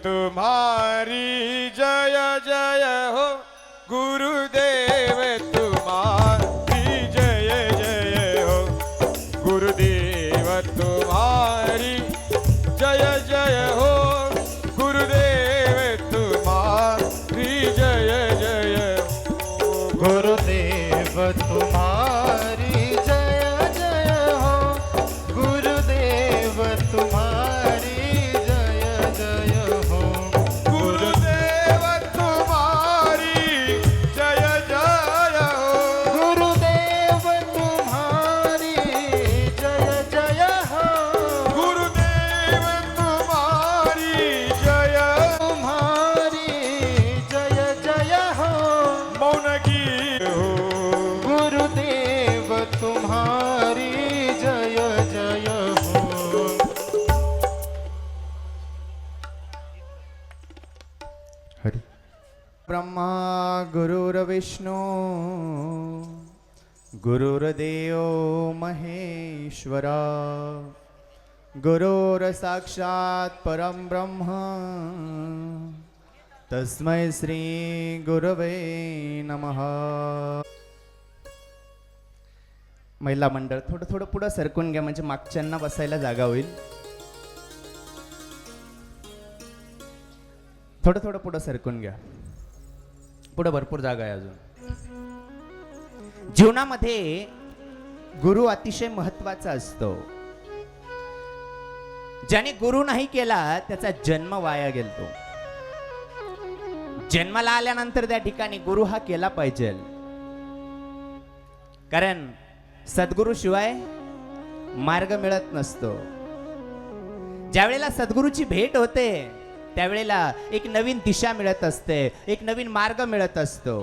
तुम्हारी जय जय हो, गुरुदेव तुम्हारी जय जय हो, गुरुदेव तुम्हारी जय जय हो, गुरुदेव तुम्हारी जय जय हो, गुरुदेव तुम्हारी जय जय हो, गुरुदेव तुम्हारी जय जय हो, गुरुदेव तुम्हारी जय जय हो, गुरुदेव तुम्हारी जय जय हो, गुरुदेव तुम्हारी जय तुम्हारी जय जय हो, मौन की हो, गुरुदेव तुम्हारी जय जय हो. ब्रह्मा गुरुर्विष्णू गुरुर्देव महेश्वरा, गुरुर्साक्षात् परं ब्रह्म तस्मै श्री गुरवे नमः. महिला मंडळ थोडं थोडं पुढं सरकून घ्या, म्हणजे मागच्यांना बसायला जागा होईल. थोडं थोडं पुढं सरकून घ्या, पुढं भरपूर जागा आहे अजून. जीवनामध्ये गुरु अतिशय महत्वाचा असतो. ज्याने गुरु नाही केला त्याचा जन्म वाया गेलतो. जन्माला आल्यानंतर त्या ठिकाणी गुरु हा केला पाहिजे, कारण सद्गुरु शिवाय मार्ग मिळत नसतो. ज्यावेळेला सद्गुरूची भेट होते त्यावेळेला एक नवीन दिशा मिळत असते, एक नवीन मार्ग मिळत असतो.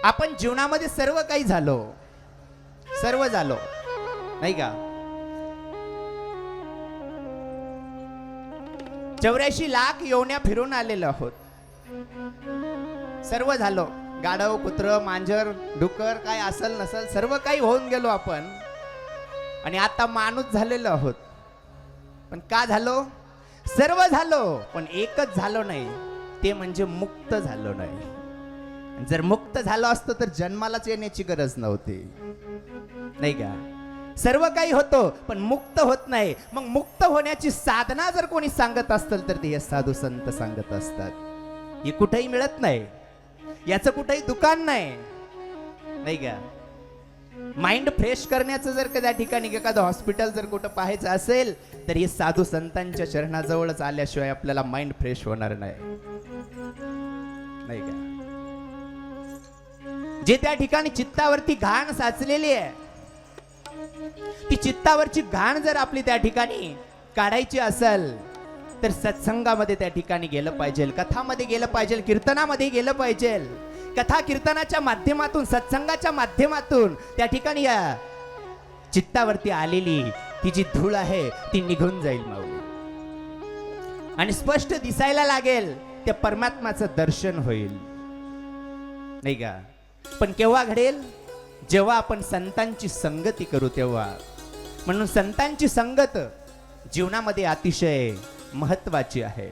आपण जीवनामध्ये सर्व काही झालो, सर्व झालो नाही का. 84 लाख योन्या फिरून आलेलो आहोत. सर्व झालो, गाढव कुत्र मांजर डुकर काय असल नसल सर्व काही होऊन गेलो आपण, आणि आता माणूस झालेलो आहोत. पण का झालो? सर्व झालो पण एकच झालो नाही, ते म्हणजे मुक्त झालो नाही. जर मुक्त झालो असतो तर जन्मालाच येण्याची गरज नव्हती नाही का. सर्व काही होतो पण मुक्त होत नाही. मग मुक्त होण्याची साधना जर कोणी सांगत असतील तर ते साधू संत सांगत असतात. ही कुठेही मिळत नाही, याचं कुठेही दुकान नाही नाही का. माइंड फ्रेश करण्याचं जर त्या ठिकाणी एखादं हॉस्पिटल जर कुठं पाहायचं असेल तर हे साधू संतांच्या चरणाजवळच आल्याशिवाय आपल्याला माइंड फ्रेश होणार नाही नाही का. जे त्या ठिकाणी चित्तावरती घाण साचलेली आहे, ती चित्तावरची घाण जर आपली त्या ठिकाणी काढायची असेल तर सत्संगामध्ये त्या ठिकाणी गेलं पाहिजे, कथामध्ये गेलं पाहिजे, कीर्तनामध्ये गेलं पाहिजे. कथा कीर्तनाच्या माध्यमातून, सत्संगाच्या माध्यमातून त्या ठिकाणी या चित्तावरती आलेली ती जी धूळ आहे ती निघून जाईल माऊली, आणि स्पष्ट दिसायला लागेल, त्या परमात्माचं दर्शन होईल, नाही का? पण केव्हा घडेल? जेव्हा आपण संतांची संगती करू तेव्हा. म्हणून संतांची संगत जीवनामध्ये अतिशय महत्वाची आहे.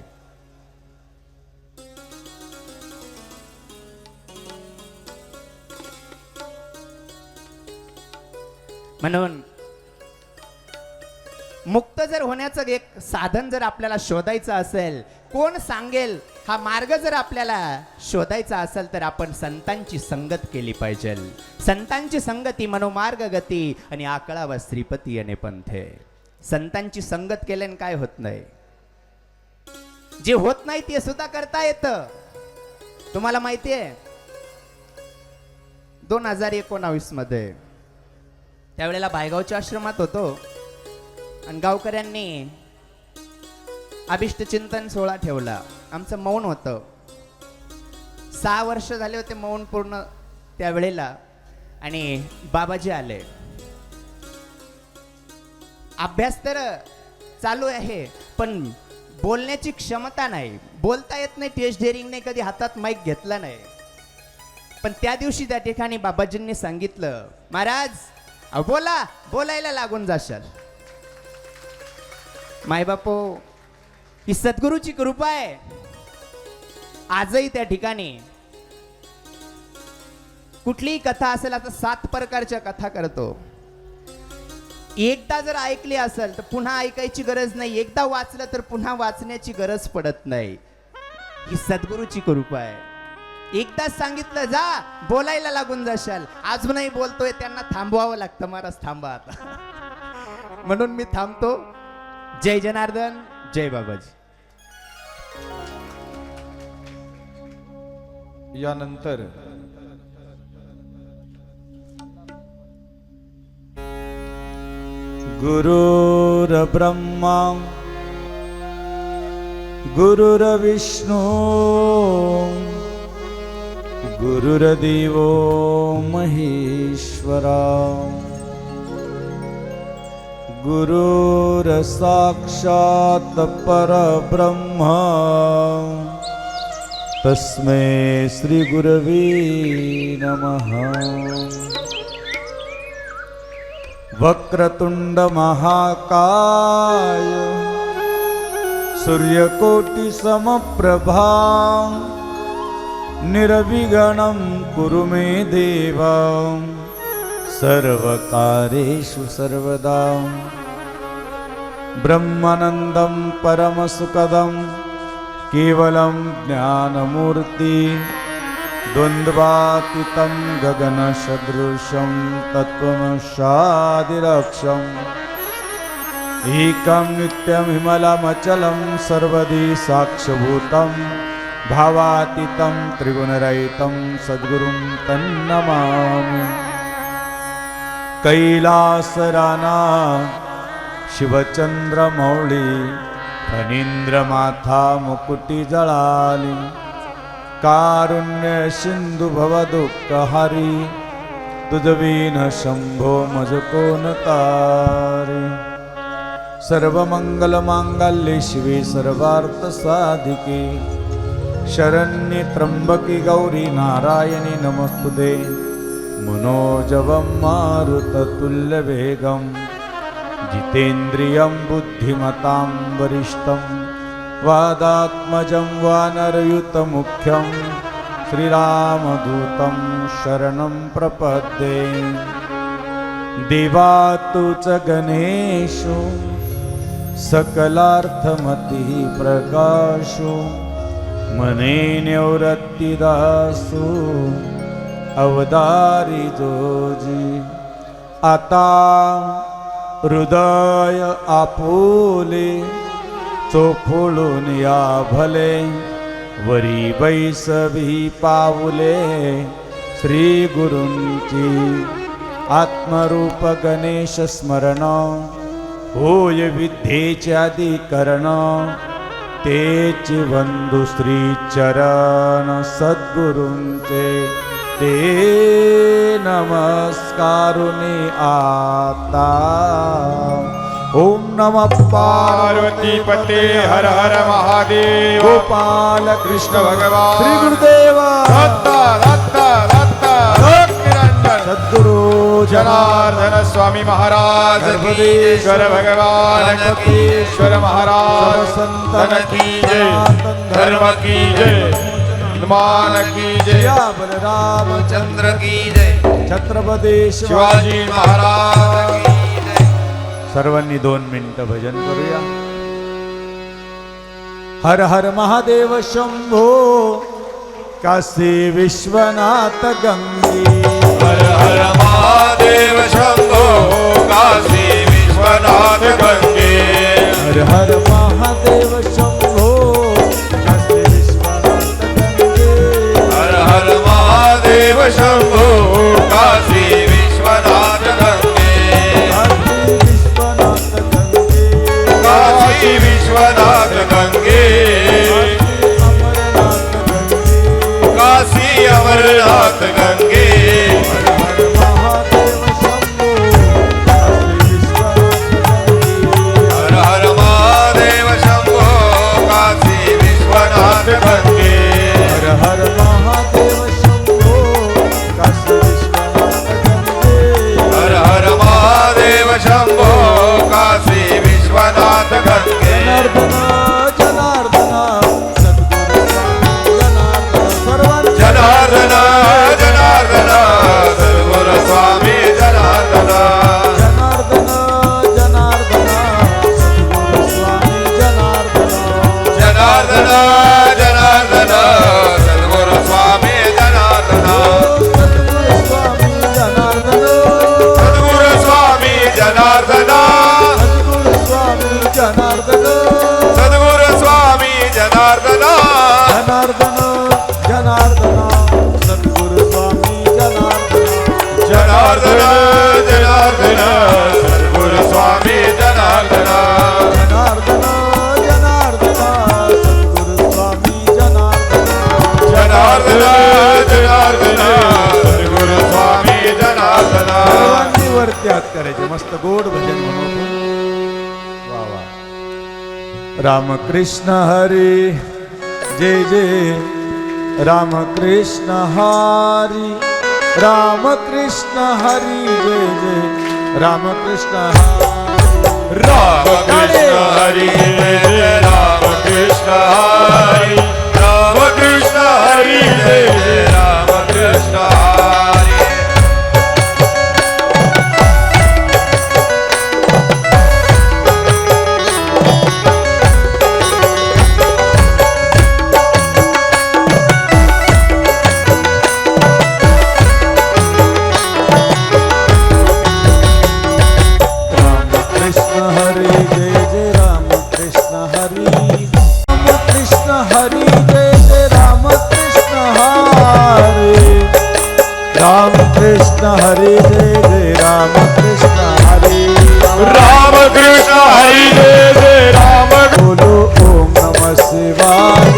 म्हणून मुक्त जर होण्याचं एक साधन जर आपल्याला शोधायचं असेल, कोण सांगेल हा मार्ग जर आपल्याला शोधायचा असेल, तर आपण संतांची संगत केली पाहिजे. संतांची संगती मनोमार्ग गती आणि आकळावा श्रीपती येणे पंथे. संतांची संगत केल्याने काय होत नाही, जे होत नाही ते सुद्धा करता येतं. तुम्हाला माहिती आहे 2019 मध्ये त्यावेळेला बायगावच्या आश्रमात होतो आणि गावकऱ्यांनी अभिष्ट चिंतन सोहळा ठेवला. आमचं मौन होतं, 6 वर्ष झाले होते मौन पूर्ण त्यावेळेला. आणि बाबाजी आले. अभ्यास तर चालू आहे पण बोलण्याची क्षमता नाही, बोलता येत नाही, टेस्ट डेअरिंग नाही, कधी हातात माईक घेतला नाही. पण त्या दिवशी त्या ठिकाणी बाबाजींनी सांगितलं, महाराज अहो बोला, बोलायला लागून जाशाल. मायबापो, ही सद्गुरूची कृपा आहे. आजही त्या ठिकाणी कुठलीही कथा असेल, आता 7 प्रकारच्या कथा करतो, एकदा जर ऐकली असेल तर पुन्हा ऐकायची गरज नाही, एकदा वाचलं तर पुन्हा वाचण्याची गरज पडत नाही. ही सद्गुरूची कृपा आहे. एकदाच सांगितलं जा, बोलायला लागून जाशाल. अजूनही बोलतोय, त्यांना थांबवावं लागतं, महाराज थांबा आता. म्हणून मी थांबतो. जय जनार्दन, जय बाबाजी. यानंतर गुरुर्ब्रह्मा गुरुर्विष्णू गुरुर्देवो महेश्वरा गुरुर्साक्षात् परब्रह्म तस्मै श्री गुरवे नमः. वक्रतुंड महाकाय सूर्यकोटि समप्रभा निर्विघ्नं कुरु मे देव सर्वकार्येषु सर्वदा. ब्रह्मानन्दं परमसुखदं केवलं ज्ञानमूर्ति द्वन्द्वातीतं गगनसदृशं तत्त्वमशादिलक्ष्यम् एकं नित्यं विमलमचलं सर्वदी साक्षभूतं भावातीतं त्रिगुणरहितं सद्गुरुं तन्नमामि. कैलासराना शिवचंद्रमौळी फणींद्रमाथा मुकुटी जळाली. कारुण्य सिंधु भवदुःखहारी तुझविन शंभो मज कोण तारी. सर्वमंगलमांगल्ये शिवे सर्वार्थसाधिके शरण्ये त्र्यंबके गौरी नारायणी नमस्तुते. मनोजवं मारुततुल्यवेगं जितेन्द्रियं बुद्धिमतां वरिष्ठं वादात्मजं वानरयुतमुख्यं श्रीरामदूतं शरणं प्रपद्ये. देवातु च गणेशो सकलार्थमतिः प्रकाशो मने निवृत्तिदासो अवतारी जोजी. आता हृदय आपुले चोफुळून या भले वरी बैसवी पाऊले श्री गुरूंची आत्मरूप गणेश स्मरण होय विद्येचे अधिकरण तेची वंदु श्री चरण सद्गुरूंचे ते नमस्कारुनी आता ओम नमः पार्वती पते हर हर महादेव गोपाल कृष्ण भगवान श्री गुरुदेव दत्ता दत्ता दत्ता निरंजन सद्गुरु जनार्दन स्वामी महाराज ईश्वर भगवान ईश्वर महाराज संतन की जय धर्म की जय मान की जय बलराम चंद्र की जय छत्रपती शिवाजी महाराज सर्वांनी 2 मिनिटं भजन करूया. हर हर महादेव शंभो काशी विश्वनाथ गंगे हर हर महादेव शंभो काशी विश्वनाथ गंगे हर हर महादेव शंभो काशी विश्वनाथ गंगे हर हर महादेव शंभो काशी विश्वनाथ गंगे काशी विश्वनाथ गंगे काशी अमरनाथ गंगे हर हर महादेव शंभो काशी विश्वनाथ गंगे हर हर महादेव शंभो काशी विश्वनाथ गंगे हर हर महादेव शंभो काशी विश्वनाथ गंगे जनार्दन जनार्दन सद्गुरु स्वामी जनार्दन जनार्दन जनार्दन सद्गुरु स्वामी जनार्दन जनार्दन जनार्दन सद्गुरु स्वामी जनार्दन सद्गुरु स्वामी जनार्दन सद्गुरु स्वामी जनार्दन जनार्दन जनार्दन सद्गुरु स्वामी जनार्दन जनार्दन जनार्दन सद्गुरु स्वामी जनार्दन जनार्दन जनार्दन सद्गुरु स्वामी जनार्दन जनार्दन जनार्दन सद्गुरु स्वामी जनार्दन सर्वांनी वरती हात करायचे मस्त गोड भजन म्हणून वा वा रामकृष्ण हरी जय जय रामकृष्ण हरी रामकृष्ण हरी जय जय रामकृष्ण हरी रामकृष्ण हरी जय जय रामकृष्ण हरी रामकृष्ण हरी जय जय रामकृष्ण हरी रामकृष्ण हरी जय जय रामकृष्ण हरी रामकृष्ण हरी जय जय रामकृष्ण हरी रामकृष्ण हरी जय जय रामकृष्ण हरी रामकृष्ण हरी जय जय राम बोलो ओम नमः शिवाय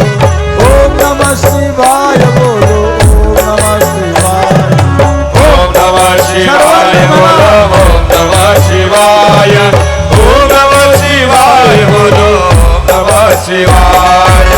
ओम नमः शिवाय बोलो ओम नमः शिवाय ओम नमः शिवाय बोलो ओम नमः शिवाय ओम नमः शिवाय बोलो ओम नमः शिवाय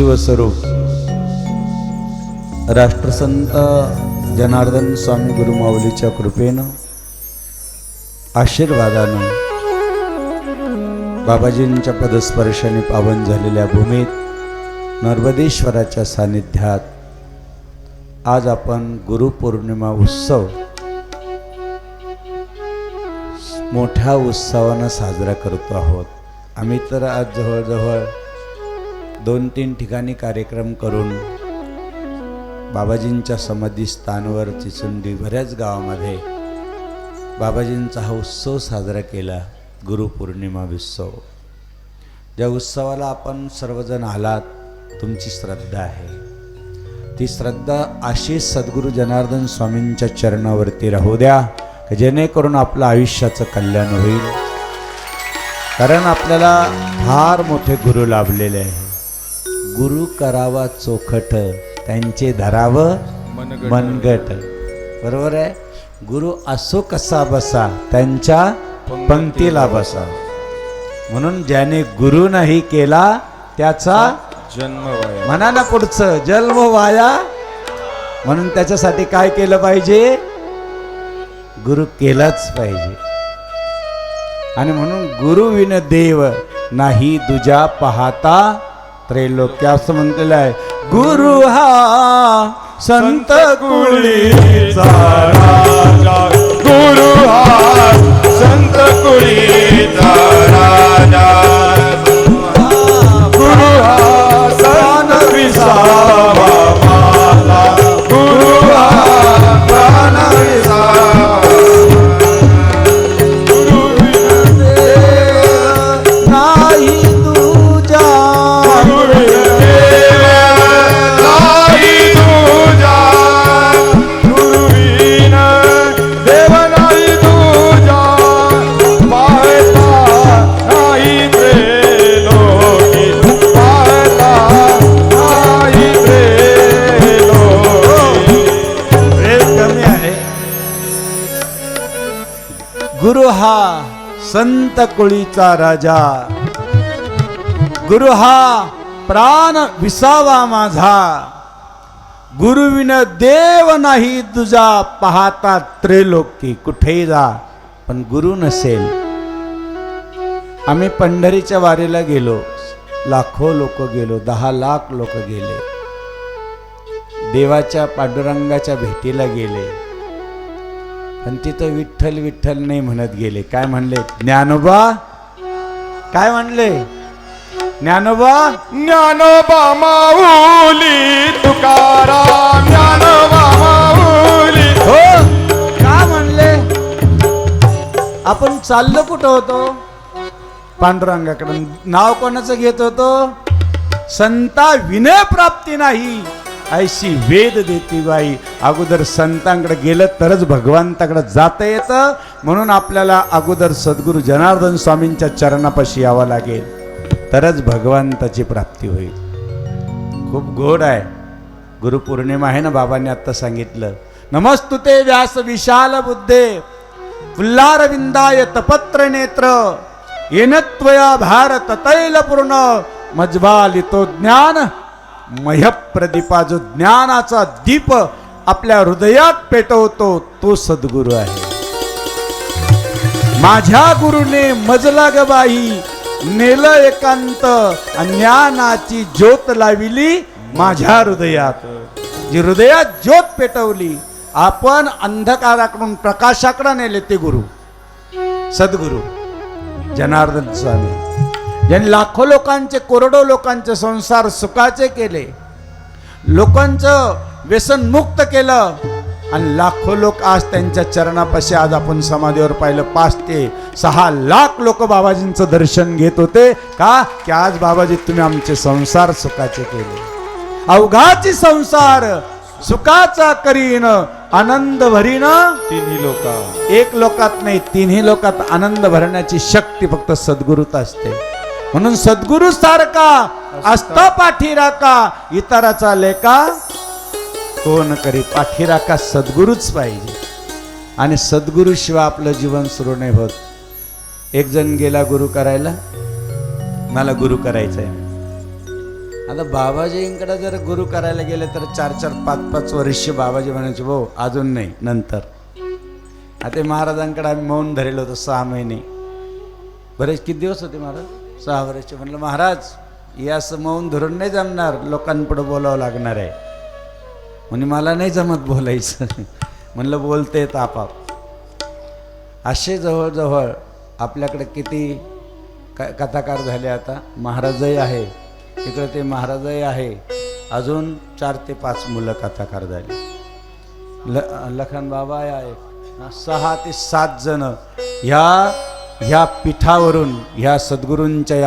शिवस्वरूप राष्ट्रसंत जनार्दन स्वामी गुरुमाऊलीच्या कृपेनं आशीर्वादानं बाबाजींच्या पदस्पर्शाने पावन झालेल्या भूमीत नर्मदेश्वराच्या सानिध्यात आज आपण गुरुपौर्णिमा उत्सव मोठ्या उत्सवानं साजरा करतो आहोत. आम्ही तर आज जवळजवळ 2-3 ठिकाणी कार्यक्रम करून बाबाजींच्या समाधीस्थानावर चिचुंडी बऱ्याच गावामध्ये बाबाजींचा हा उत्सव साजरा केला. गुरुपौर्णिमा उत्सव, ज्या उत्सवाला आपण सर्वजण आलात, तुमची श्रद्धा आहे. ती श्रद्धा अशी सद्गुरू जनार्दन स्वामींच्या चरणावरती राहू द्या, जेणेकरून आपलं आयुष्याचं कल्याण होईल. कारण आपल्याला फार मोठे गुरु लाभलेले आहे. गुरु करावा चोखट, त्यांचे धरावं मनगट. बरोबर आहे. गुरु असो कसा बसा, त्यांच्या पंक्तीला बसा. म्हणून ज्याने गुरु नाही केला त्याचा जन्म वाया. म्हणा ना पुढचं, जन्म वाया. म्हणून त्याच्यासाठी काय केलं पाहिजे? गुरु केलाच पाहिजे. आणि म्हणून गुरु विन देव नाही दुजा पाहता त्रैलोक्य, असं म्हटलेलं आहे. गुरु हा संत कुळीचा राजा, गुरु हा संत कुळीचा राजा, गुरु हा सान विसावा माझा, गुरु हा प्राण विसावा. गुरु विन देव नाही तुझ्या, गुरु विन देव नाही तुझा, गुरु विन देव नाही तुझा, पाहता नाही त्रेलोकी, पाहता नाही त्रेलोकी. वेळ कमी आहे. गुरु हा संत कुळीचा राजा, गुरु हा प्राण विसावा माझा, गुरुविन देव नाही तुझा, पाहता त्रिलोकी. कुठेही जा पण गुरु नसेल. आम्ही पंढरीच्या वारीला गेलो, लाखो लोक गेलो, 10 लाख लोक गेले. देवाच्या पांडुरंगाच्या भेटीला गेले, पण तिथं विठ्ठल विठ्ठल नाही म्हणत गेले. काय म्हणले? ज्ञानोबा. काय म्हणले? ज्ञानोबा. ज्ञानोबा माऊली तुकाराम, ज्ञानोबा माऊली. हो. का म्हणले? आपण चाललो कुठं होतो? पांडुरंगाकडे. नाव कोणाचं घेत होतो? संता विनय प्राप्ती नाही ऐशी वेद देती बाई. अगोदर संतांकडे गेलं तरच भगवंताकडे जाता येतं. म्हणून आपल्याला अगोदर सद्गुरू जनार्दन स्वामींच्या चरणापाशी यावं लागेल, तरच भगवंताची प्राप्ती होईल. खूप गोड आहे. गुरुपौर्णिमा आहे ना, बाबांनी आत्ता सांगितलं. नमस्तुते व्यास विशाल बुद्धे, फुल्लारविंदाय तपत्र नेत्र, येनत्वया भारत तैलपूर्ण, मजबालितो ज्ञान मह्य प्रदीपा. जो ज्ञानाचा दीप आपल्या हृदयात पेटवतो तो सद्गुरू आहे. माझ्या गुरुने मजला ग बाई, नेलं एकांत, ज्ञानाची ज्योत लाविली माझ्या हृदयात. जी हृदयात ज्योत पेटवली, आपण अंधकाराकडून प्रकाशाकडे नेले, ते गुरु सद्गुरू जनार्दन स्वामी, ज्यांनी लाखो लोकांचे, करोडो लोकांचे संसार सुखाचे केले, लोकांचं व्यसन मुक्त केलं, आणि लाखो लोक आज त्यांच्या चरणापाशी. आज आपण समाधीवर पाहिलं 5 ते 6 लाख लोक बाबाजींचं दर्शन घेत होते. का? की आज बाबाजी तुम्ही आमचे संसार सुखाचे केले. अवघाची संसार सुखाचा करीन, आनंद भरीन तिन्ही लोक. एक लोकात नाही, तिन्ही लोकात आनंद भरण्याची शक्ती फक्त सद्गुरूत असते. म्हणून सद्गुरू सारखा असता पाठीराका, इतराचा लेका कोण करी. पाठीराका सद्गुरूच पाहिजे. आणि सद्गुरूशिवाय आपलं जीवन सुरू नाही होत. एक जण गेला गुरु करायला, मला गुरु करायचा आहे. आता बाबाजींकडे जर गुरु करायला गेले तर 4-4, 5-5 वर्ष बाबाजी म्हणायचे भाऊ अजून नाही नंतर. आता महाराजांकडे आम्ही मौन धरेल होतं 6 महिने. बरेच किती दिवस होते महाराज? 6 वर्ष. म्हणलं महाराज हे असं मौन धरून नाही जमणार, लोकांपुढे बोलावं लागणार आहे. म्हणे मला नाही जमत बोलायचं. म्हणलं बोलते येत आपाप. असे जवळजवळ आपल्याकडे किती कथाकार झाले. आता महाराजही आहे इकडे, ते महाराजही आहे, अजून 4 ते 5 मुलं कथाकार झाली. लखन बाबा आहे. 6 ते 7 जण ह्या पीठावरून, ह्या सद्गुरूंच्या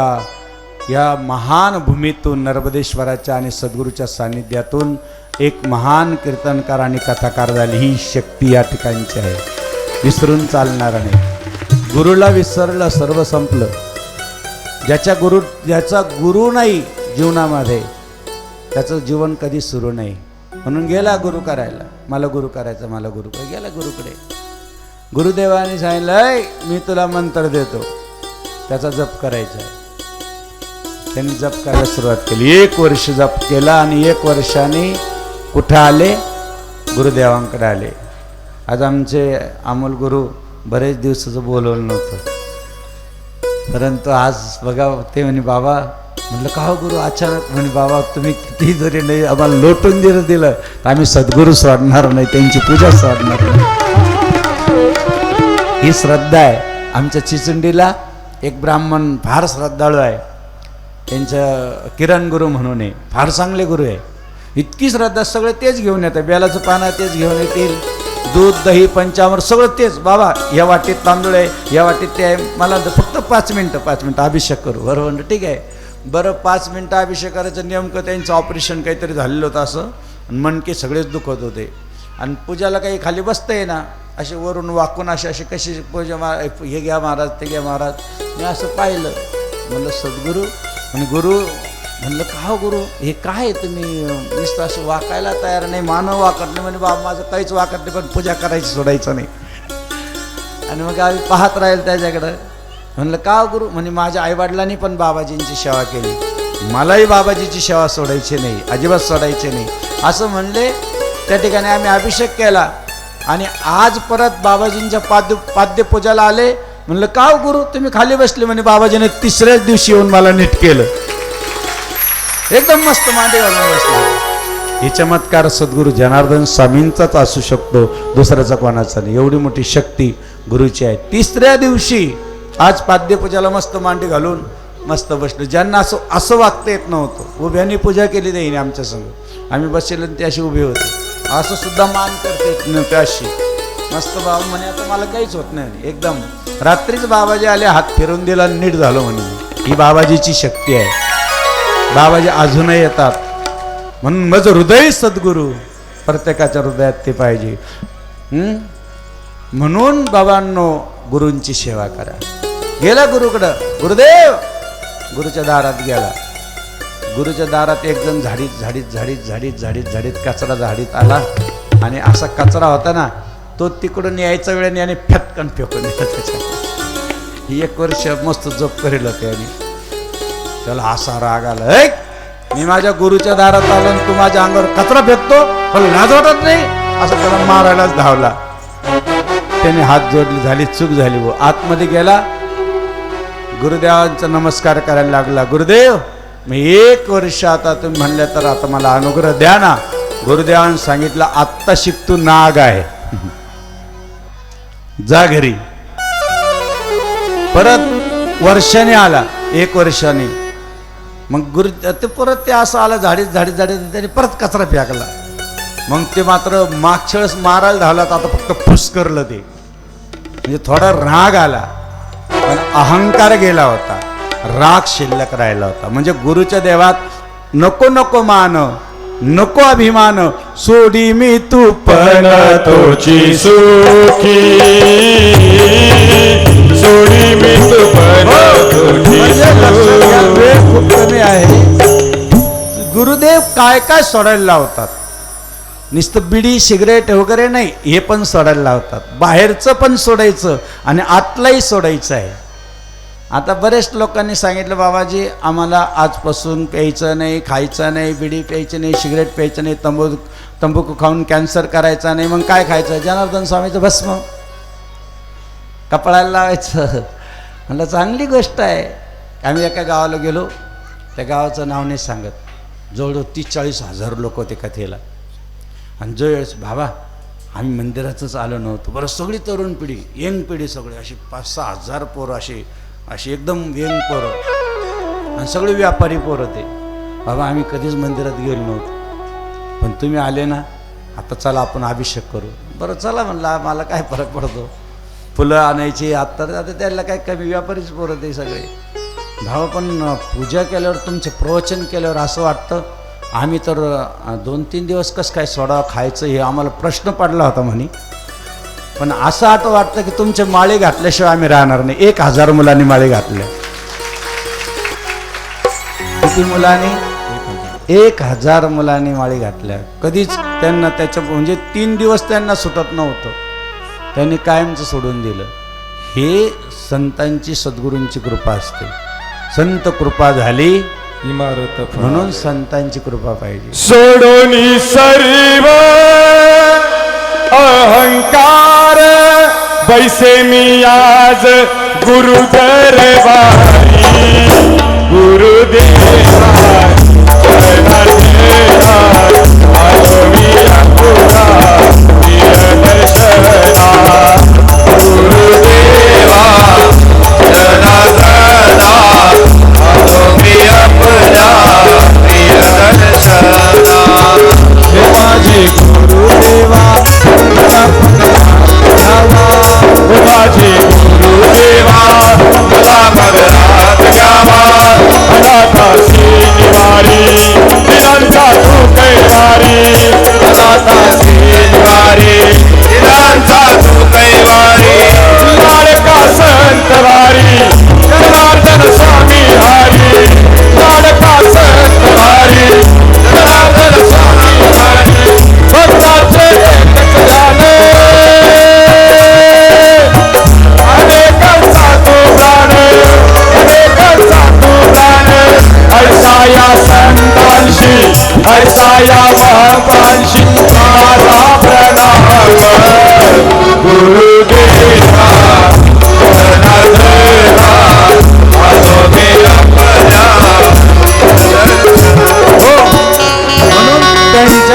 या महान भूमीतून, नर्मदेश्वराच्या आणि सद्गुरूच्या सान्निध्यातून एक महान कीर्तनकार आणि कथाकार झाली. ही शक्ती या ठिकाणची आहे, विसरून चालणार नाही. गुरुला विसरलं सर्व संपलं. ज्याचा गुरु नाही जीवनामध्ये त्याचं जीवन कधी सुरू नाही. म्हणून गेला गुरु करायला, मला गुरु करायचं, मला गुरु गेला गुरुकडे. गुरुदेवाने सांगितलं मी तुला मंत्र देतो, त्याचा जप करायचा. त्यांनी जप करायला सुरुवात केली. 1 वर्ष जप केला आणि 1 वर्षाने कुठं आले? गुरुदेवांकडे आले. आज आमचे अमोल गुरु बरेच दिवसाचं बोलवलं नव्हतं, परंतु आज बघा ते म्हणे बाबा. म्हटलं का हो गुरु अचानक? म्हणे बाबा तुम्ही किती जरी नाही आम्हाला लोटून दिलं तर आम्ही सद्गुरू सोडणार नाही, त्यांची पूजा सोडणार नाही. ही श्रद्धा आहे. आमच्या चिचुंडीला एक ब्राह्मण फार श्रद्धाळू आहे, त्यांचं किरण गुरु म्हणून आहे, फार चांगले गुरु आहे. इतकी श्रद्धा, सगळं तेच घेऊन येतं. बेलाचं पानं तेच घेऊन येतील, दूध दही पंचामृत सगळं तेच. बाबा या वाटीत तांदूळ आहे, या वाटीत ते आहे, मला फक्त 5 मिनटं अभिषेक करू. बरं म्हणलं ठीक आहे. बरं 5 मिनटं अभिषेक करायचं. नेमकं त्यांचं ऑपरेशन काहीतरी झालेलं होतं असं, मणके सगळेच दुखत होते. आणि पूजाला काही खाली बसता येईना, असे वरून वाकून असे कशी पूजा, हे घ्या महाराज ते घ्या महाराज. मी असं पाहिलं, म्हणलं सद्गुरू. आणि गुरु म्हणलं का हो गुरु हे काय तुम्ही नुसतं असं वाकायला तयार नाही, मानव वाकत नाही. म्हणजे बाबा माझं काहीच वाकत नाही, पण पूजा करायची सोडायचं नाही. आणि मग आम्ही पाहत राहील त्याच्याकडं. म्हणलं का हो गुरु? म्हणजे माझ्या आईवडिलांनी पण बाबाजींची सेवा केली, मलाही बाबाजीची सेवा सोडायची नाही, अजिबात सोडायची नाही असं म्हणले. त्या ठिकाणी आम्ही अभिषेक केला आणि आज परत बाबाजींच्या पाद्यपूजाला आले. म्हणलं का हो गुरु तुम्ही खाली बसले? म्हणे बाबाजीने 3ऱ्याच दिवशी येऊन मला नीट केलं, एकदम मस्त मांडीवर बसले. हे चमत्कार सद्गुरू जनार्दन स्वामींचाच असू शकतो, दुसऱ्याचा कोणाचा नाही. एवढी मोठी शक्ती गुरुची आहे. 3ऱ्या दिवशी आज पाद्यपूजाला मस्त मांडी घालून मस्त बसलो. ज्यांना असं वागता येत नव्हतं, उभ्याने पूजा केली त्याने आमच्या संग. आम्ही बसले आणि ते अशी उभे होते, असं सुद्धा मान करता येत नव्हते अशी. मस्त बाबा म्हणे आता मला काहीच होत नाही. एकदम रात्रीच बाबाजी आले, हात फिरून दिला, नीट झालो म्हणे. ही बाबाजीची शक्ती आहे. बाबाजी अजूनही येतात. म्हणून माझं हृदय सद्गुरू, प्रत्येकाच्या हृदयात ते पाहिजे. म्हणून बाबांनो गुरूंची सेवा करा. गेला गुरुकडं, गुरुदेव गुरुच्या दारात गेला. गुरुच्या दारात एक जण झाडीत कचरा झाडीत आला. आणि असा कचरा होता ना, तो तिकडून यायचा वेळेने आणि फटकन फेकून दिला त्याच्या. 1 वर्ष मस्त जप करेल त्याने. त्याला असा राग आला, मी माझ्या गुरुच्या दारात आलो आणि तू माझ्या अंगावर कचरा फेकतो, पण लाज वाटत नाही, असं त्याला मारायलाच धावला. त्याने हात जोडले, झाली चूक झाली. वो आतमध्ये गेला, गुरुदेवांचा नमस्कार करायला लागला. गुरुदेव मी 1 वर्ष आता तुम्ही म्हणले तर आता मला अनुग्रह द्या ना. गुरुदेवांनी सांगितलं आत्ता शिक तू नाग आहे, जा घरी. परत वर्षाने आला, 1 वर्षाने. मग गुरु ते परत ते असं आलं झाडीत त्याने परत कचरा फेकला. मग ते मात्र मागच्या वेळेस मारायला धावला, तर आता फक्त फुसकरलं ते. म्हणजे थोडा राग आला, पण अहंकार गेला होता, राग शिल्लक राहिला होता. म्हणजे गुरुच्या देवात नको नको मान, नको अभिमान, सोडी मी तू पण तोची सुखी, सोडी मी तू पण तोची सुखी. वेळ खूप कमी आहे. गुरुदेव काय काय सोडायला लावतात. नुसतं बिडी सिगरेट वगैरे नाही, हे पण सोडायला लावतात. बाहेरचं पण सोडायचं आणि आतलाही सोडायचं आहे. आता बरेच लोकांनी सांगितलं बाबाजी आम्हाला आजपासून प्यायचं नाही, खायचं नाही, बिडी प्यायची नाही, सिगरेट प्यायचं नाही, तंबाखू खाऊन कॅन्सर करायचा नाही, मग काय खायचं? जनार्दन स्वामीचं भस्म कपाळाला लावायचं. म्हणलं चांगली गोष्ट आहे. आम्ही एका गावाला गेलो, त्या गावाचं नाव नाही सांगत, जवळजवळ 30-40 हजार लोक होते कथेला. आणि जो वेळेस बाबा आम्ही मंदिरातच आलो नव्हतो, बरं सगळी तरुण पिढी, यंग पिढी, सगळी अशी 5-6 हजार पोरं, अशी एकदम यंग पोरं, आणि सगळे व्यापारी पोरं होते. बाबा आम्ही कधीच मंदिरात गेलो नव्हतो, पण तुम्ही आले ना, आता चला आपण अभिषेक करू. बरं चला म्हणलं, मला काय फरक पडतो, फुलं आणायची आता त्याला काय कमी, व्यापारीच पोरं ते सगळे. भाव पण पूजा केल्यावर, तुमचं प्रवचन केल्यावर असं वाटतं आम्ही तर 2-3 दिवस कसं काय सोडा खायचं हे आम्हाला प्रश्न पडला होता म्हणे. पण असं आता वाटतं की तुमचे माळे घातल्याशिवाय आम्ही राहणार नाही. 1000 मुलांनी माळे घातल्या. किती मुलांनी? 1000 मुलांनी माळे घातल्या. कधीच त्यांना त्याच्या म्हणजे 3 दिवस त्यांना सुटत नव्हतं, त्यांनी कायमचं सोडून दिलं. हे संतांची सद्गुरूंची कृपा असते. संत कृपा झाली इमारत म्हणून संतांची कृपा पाहिजे. सोडोनी सर्व अहंकार बैसे मी आज गुरु दरबारी. गुरुदेवा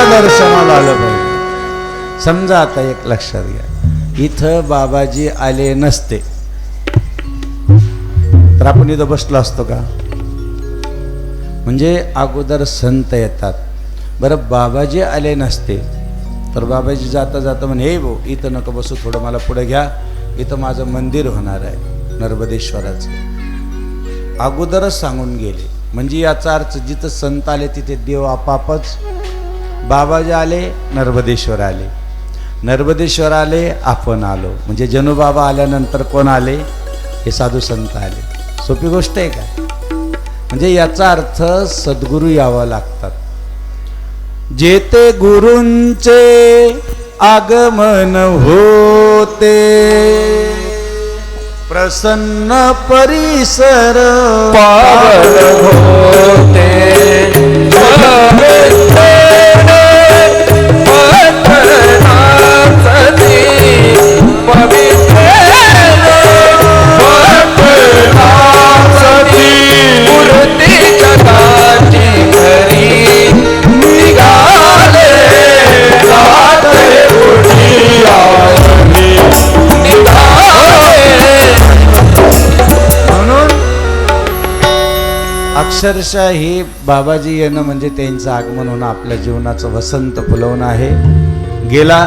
दर्शनाला आलं पाहिजे. समजा आता एक लक्षात घ्या, इथं बाबाजी आले नसते तर आपण इथं बसलो असतो का? म्हणजे अगोदर संत येतात. बरं बाबाजी आले नसते तर बाबाजी जाता जाता म्हणे, हे भाऊ इथं नको बसू, थोडं मला पुढे घ्या, इथं माझं मंदिर होणार आहे नर्मदेश्वराचं. अगोदरच सांगून गेले. म्हणजे याचा अर्थ जिथं संत आले तिथे देव आपापच. बाबाजी आले, नर्मदेश्वर आले, नर्मदेश्वर आले, आपण आलो. म्हणजे जनुबाबा आल्यानंतर कोण आले? हे साधू संत आले. सोपी गोष्ट आहे का? म्हणजे याचा अर्थ सद्गुरू यावं लागतात. जेते गुरूंचे आगमन होते, प्रसन्न परिसर पावन होते. अक्षरशः ही बाबाजी येणं म्हणजे त्यांचं आगमन होणं आपल्या जीवनाचं वसंत फुलवणं आहे. गेला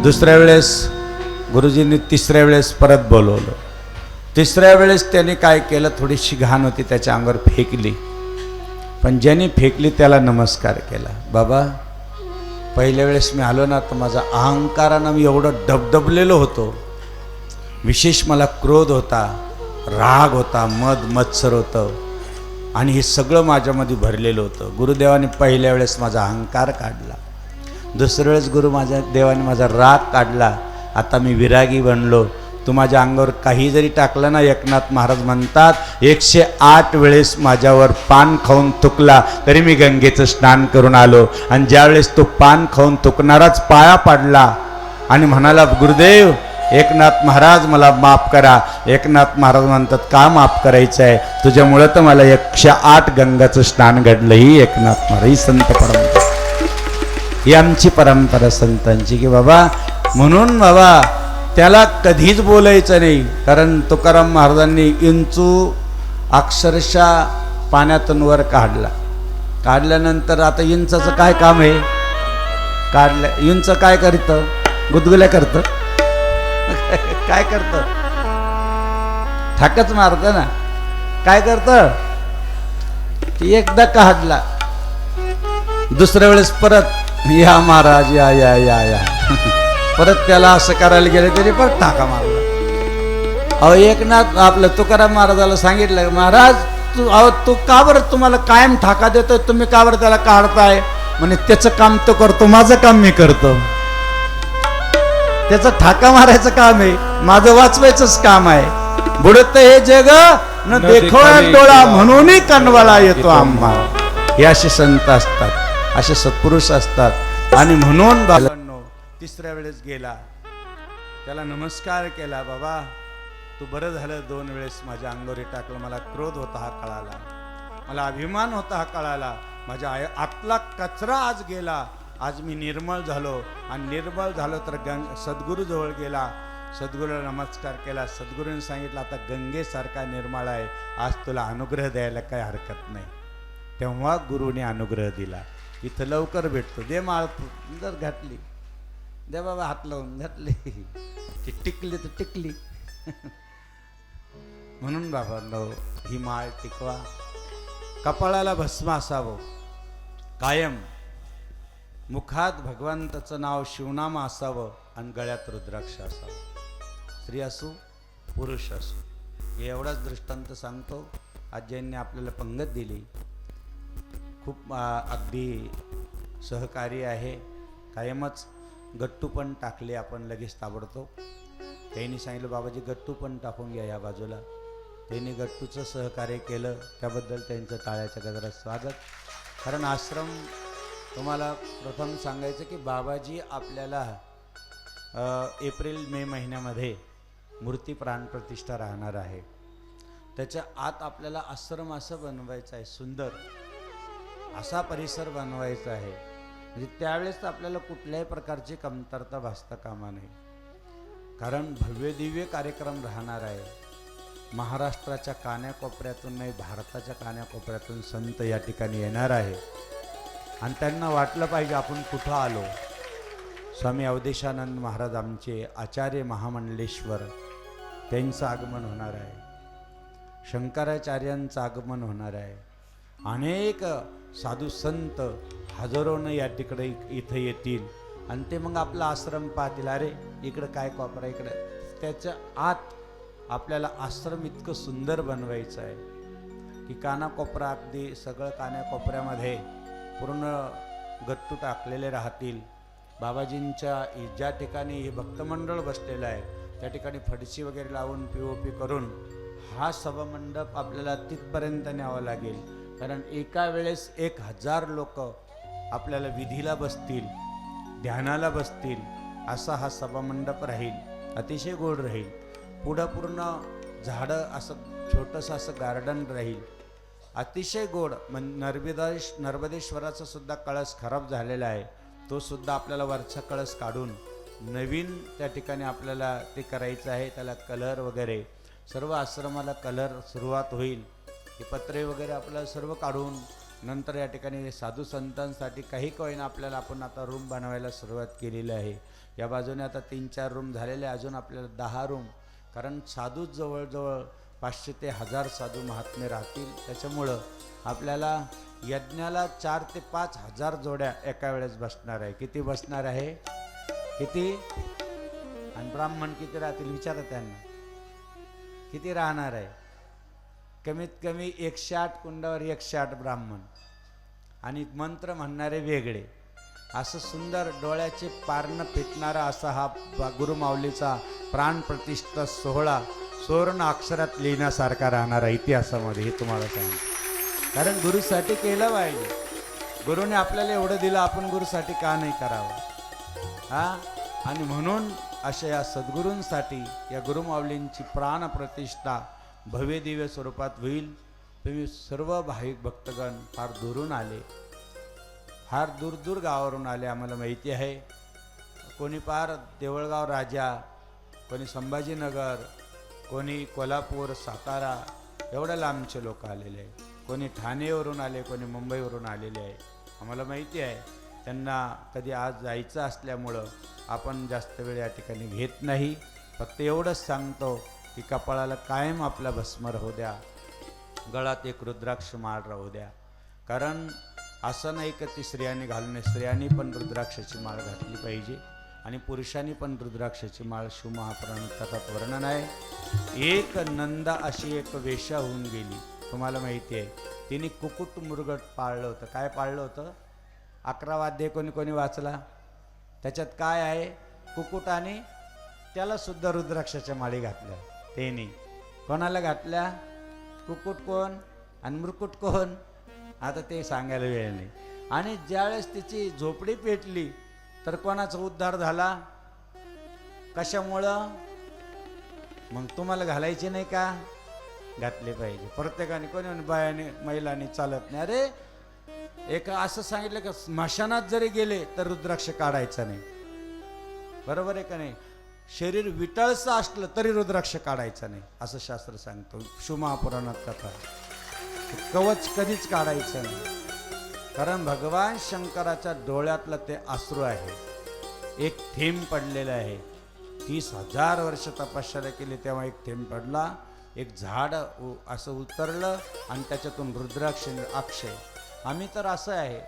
दुसऱ्या वेळेस गुरुजींनी तिसऱ्या वेळेस परत बोलवलं. तिसऱ्या वेळेस त्यांनी काय केलं, थोडीशी घाण होती त्याच्या अंगावर फेकली, पण ज्यांनी फेकली त्याला नमस्कार केला. बाबा पहिल्या वेळेस मी आलो ना तर माझा अहंकारानं मी एवढं डबडबलेलो होतो. विशेष मला क्रोध होता, राग होता, मत्सर होतं, आणि हे सगळं माझ्यामध्ये भरलेलं होतं. गुरुदेवाने पहिल्या वेळेस माझा अहंकार काढला. दुसऱ्या वेळेस देवाने माझा राग काढला. आता मी विरागी बनलो. तू माझ्या अंगावर काही जरी टाकलं ना, एकनाथ महाराज म्हणतात 108 वेळेस माझ्यावर पान खाऊन थुकला तरी मी गंगेचं स्नान करून आलो. आणि ज्यावेळेस तो पान खाऊन थुकणाराच पाया पाडला आणि म्हणाला, गुरुदेव एकनाथ महाराज मला माफ करा. एकनाथ महाराज म्हणतात, का माफ करायचं आहे, तुझ्यामुळं तर मला 108 गंगाचं स्नान घडलं. ही एकनाथ महाराज, ही संत परंपरा, ही आमची परंपरा संतांची. की बाबा, म्हणून बाबा त्याला कधीच बोलायचं नाही. कारण तुकाराम महाराजांनी इंचू अक्षरशः पाण्यातून वर काढल्यानंतर आता इंचाचं काय काम आहे, इंच काय करतं, गुदगुल्या करतं काय करतं, ठाकच मारतं ना. काय करतं, ती एकदा काढला, दुसऱ्या वेळेस परत या महाराज या या या या परत त्याला असं करायला गेलं तरी परत ठाका मारला. अहो एकनाथ आपलं तुकाराम महाराजाला सांगितलं, महाराज तू का बरं तुम्हाला कायम ठाका देतोय, तुम्ही का बरं त्याला काढताय. म्हणे त्याचं काम तो करतो, माझं काम मी करतो. त्याचं ठाका मारायचं काम आहे, माझं वाचवायचंच काम आहे. बुडत हे जग न देखो डोळा म्हणूनही कणवाला येतो आम्हा. हे असे संत असतात, असे सत्पुरुष असतात. आणि म्हणून बाबांनो तिसऱ्या वेळेस गेला, त्याला नमस्कार केला. बाबा तू बरं झालं 2 वेळेस माझ्या अंगावर टाकलं. मला क्रोध होता हा कळाला, मला अभिमान होता हा कळाला. माझ्या आतला कचरा आज गेला. आज मी निर्मळ झालो. आणि निर्मळ झालो तर सद्गुरू जवळ गेला, सद्गुरूला नमस्कार केला. सद्गुरूने सांगितलं, आता गंगेसारखा निर्मळ आहे, आज तुला अनुग्रह द्यायला काही हरकत नाही. तेव्हा गुरुने अनुग्रह दिला. इथं लवकर भेटतो. दे माळ जर घातली, दे बाबा हात लावून घातली, ती टिकली तर टिकली. म्हणून बाबांनो ही माळ टिकवा. कपाळाला भस्म असावं कायम, मुखात भगवंताचं नाव शिवनाम असावं आणि गळ्यात रुद्राक्ष असावं. स्त्री असो पुरुष असो. हे एवढाच दृष्टांत सांगतो. आज्यांनी आपल्याला पंगत दिली, खूप अगदी सहकारी आहे. कायमच गट्टू पण टाकले आपण लगेच ताबडतोब. त्यांनी सांगितलं, बाबाजी गट्टू पण टाकून घ्या या बाजूला. त्यांनी गट्टूचं सहकार्य केलं, त्याबद्दल त्यांचं टाळ्याच्या गजरात स्वागत. कारण आश्रम तुम्हाला प्रथम सांगायचं की बाबाजी आपल्याला एप्रिल-मे महिन्यामध्ये मूर्ती प्राणप्रतिष्ठा राहणार आहे. त्याच्या आत आपल्याला आश्रम असं बनवायचं आहे, सुंदर असा परिसर बनवायचा आहे. म्हणजे त्यावेळेस आपल्याला कुठल्याही प्रकारची कमतरता भासता कामा नये. कारण भव्य दिव्य कार्यक्रम राहणार आहे. महाराष्ट्राच्या कान्याकोपऱ्यातून नाही, भारताच्या कान्याकोपऱ्यातून संत या ठिकाणी येणार आहे. आणि त्यांना वाटलं पाहिजे आपण कुठं आलो. स्वामी अवधेशानंद महाराज आमचे आचार्य महामंडलेश्वर, त्यांचं आगमन होणार आहे. शंकराचार्यांचं आगमन होणार आहे. अनेक साधू संत हजारोनं या ठिकाणी इथं येतील. आणि ते मग आपला आश्रम पाहतील. अरे इकडं काय कोपरा, इकडं. त्याच्या आत आपल्याला आश्रम इतकं सुंदर बनवायचं आहे की कानाकोपरा, अगदी सगळं कानाकोपऱ्यामध्ये पूर्ण गट्टू टाकलेले राहतील. बाबाजींच्या ज्या ठिकाणी हे भक्तमंडळ बसलेलं आहे त्या ठिकाणी फडशी वगैरे लावून POP करून हा सभामंडप आपल्याला तिथपर्यंत न्यावं लागेल. कारण एका वेळेस 1000 लोक आपल्याला विधीला बसतील, ध्यानाला बसतील, असा हा सभामंडप राहील. अतिशय गोड राहील. पुढं पूर्ण झाडं, असं छोटंसं असं गार्डन राहील, अतिशय गोड. नर्मदेश्वराचा सुद्धा कळस खराब झालेला आहे, तो सुद्धा आपल्याला वरचा कळस काढून नवीन त्या ठिकाणी आपल्याला ते करायचं आहे. त्याला कलर वगैरे सर्व आश्रमाला कलर सुरुवात होईल. हे पत्रे वगैरे आपल्याला सर्व काढून नंतर या ठिकाणी साधू संतांसाठी काही कोईना आपल्याला आपण आता रूम बनवायला सुरुवात केलेली आहे. या बाजूने आता 3-4 रूम झालेले, अजून आपल्याला 10 रूम. कारण साधू जवळजवळ 500 ते 1000 साधू महात्मे राहतील. त्याच्यामुळं आपल्याला यज्ञाला 4 ते 5 हजार जोड्या एका वेळेस बसणार आहे. किती बसणार आहे, किती? आणि ब्राह्मण किती राहतील विचारा त्यांना, किती राहणार आहे? कमीत कमी 108 कुंडावर 108 ब्राह्मण आणि मंत्र म्हणणारे वेगळे. असं सुंदर डोळ्याचे पारणं पेटणारा असा हा गुरुमाऊलीचा प्राणप्रतिष्ठा सोहळा सुवर्ण अक्षरात लिहिण्यासारखा राहणारा इतिहासामध्ये, हे तुम्हाला सांगतो. कारण गुरुसाठी केलं पाहिजे. गुरुने आपल्याला एवढं दिलं, आपण गुरुसाठी का नाही करावं? आणि म्हणून अशा या सद्गुरूंसाठी या गुरुमाऊलींची प्राणप्रतिष्ठा भव्य दिव्य स्वरूपात होईल. तुम्ही सर्व भाविक भक्तगण फार दुरून आले, फार दूर दूर गावावरून आले, आम्हाला माहिती आहे. कोणी पार देवळगाव राजा, कोणी संभाजीनगर, कोणी कोल्हापूर, सातारा, एवढ्या लांबचे लोक आलेले आहे. कोणी ठाणेवरून आले, कोणी मुंबईवरून आलेले आहे. आम्हाला माहिती आहे त्यांना कधी आज जायचं असल्यामुळं आपण जास्त वेळ या ठिकाणी घेत नाही. फक्त एवढंच सांगतो की कपाळाला कायम आपला भस्म राहू द्या, गळात एक रुद्राक्ष माळ राहू द्या. कारण असं नाही की ती स्त्रियांनी घालू नये, स्त्रियांनी पण रुद्राक्षाची माळ घातली पाहिजे आणि पुरुषांनी पण रुद्राक्षाची माळ. शिवमहापुराणात कथात वर्णन आहे. एक नंदा अशी एक वेश्या होऊन गेली, तुम्हाला माहिती आहे. तिने कुकुट मुरगट पाळलं होतं. काय पाळलं होतं? 11 वाद्य कोणी कोणी वाचला? त्याच्यात काय आहे? कुकुट, आणि त्याला सुद्धा रुद्राक्षाच्या माळी घातल्या. त्यांनी कोणाला घातल्या? कुकुट कोण आणि मुरकुट कोण? आता ते सांगायला वेळ नाही. आणि ज्यावेळेस तिची झोपडी पेटली तर कोणाचा उद्धार झाला? कशामुळं? मग तुम्हाला घालायचे नाही का? घातले पाहिजे प्रत्येकाने. कोणी बायाने महिलांनी चालत नाही. अरे एक असं सांगितलं का स्मशानात जरी गेले तर रुद्राक्ष काढायचा नाही, बरोबर आहे का नाही? शरीर विटळचं असलं तरी रुद्राक्ष काढायचा नाही असं शास्त्र सांगतो. शिवमहापुराणात कथा. कवच कधीच काढायचं नाही. कारण भगवान शंकराच्या डोळ्यातलं ते अश्रू आहे, एक थेंब पडलेलं आहे. 30,000 वर्ष तपश्चर्या केली तेव्हा एक थेंब पडला. एक झाड असं उतरलं आणि त्याच्यातून रुद्राक्ष अक्षय. आम्ही तर असं आहे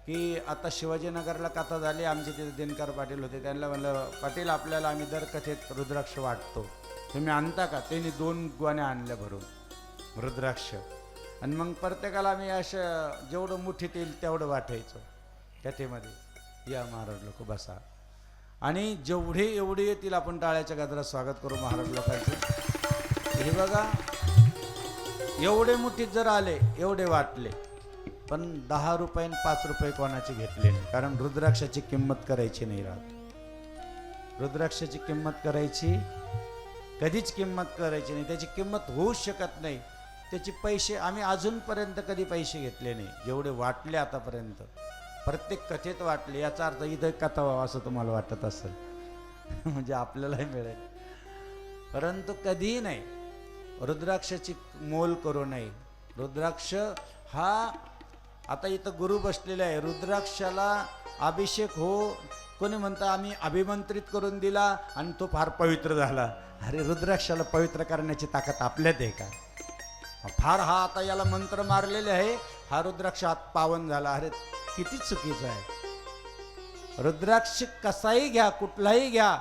की आता शिवाजीनगरला कथा झाली, आमचे तिथे दिनकर पाटील होते. त्यांना म्हणलं, पाटील आपल्याला आम्ही दर कथेत रुद्राक्ष वाटतो, तुम्ही आणता का? त्यांनी 2 गोण्या आणल्या भरून रुद्राक्ष. आणि मग प्रत्येकाला आम्ही असं जेवढं मुठीत येईल तेवढं वाटायचं कथेमध्ये. या महाराज लोक बसा, आणि जेवढे एवढे येतील आपण टाळ्याच्या गजरात स्वागत करू महाराज लोकांचं. हे बघा, एवढे मुठीत जर आले एवढे वाटले, पण 10 रुपये आणि 5 रुपये कोणाचे घेतले नाही. कारण रुद्राक्षाची किंमत करायची नाही राहत. रुद्राक्षाची किंमत करायची, कधीच किंमत करायची नाही. त्याची किंमत होऊच शकत नाही. त्याचे पैसे आम्ही अजूनपर्यंत कधी पैसे घेतले नाही, जेवढे वाटले आतापर्यंत. प्रत्येक कथेत वाटले. याचा अर्थ इथं कथा व्हावं असं तुम्हाला वाटत असेल म्हणजे आपल्यालाही मिळेल, परंतु कधीही नाही. रुद्राक्षाची मोल करू नये. रुद्राक्ष हा, आता इथं गुरु बसलेला आहे, रुद्राक्षाला अभिषेक हो. कोणी म्हणतं आम्ही अभिमंत्रित करून दिला आणि तो फार पवित्र झाला. अरे रुद्राक्षाला पवित्र करण्याची ताकद आपल्यात आहे का? फार हा आता याला मंत्र मारलेले आहे, हा रुद्राक्ष आत पावन झाला. अरे किती चुकीचं आहे. रुद्राक्ष कसाही घ्या, कुठलाही घ्या,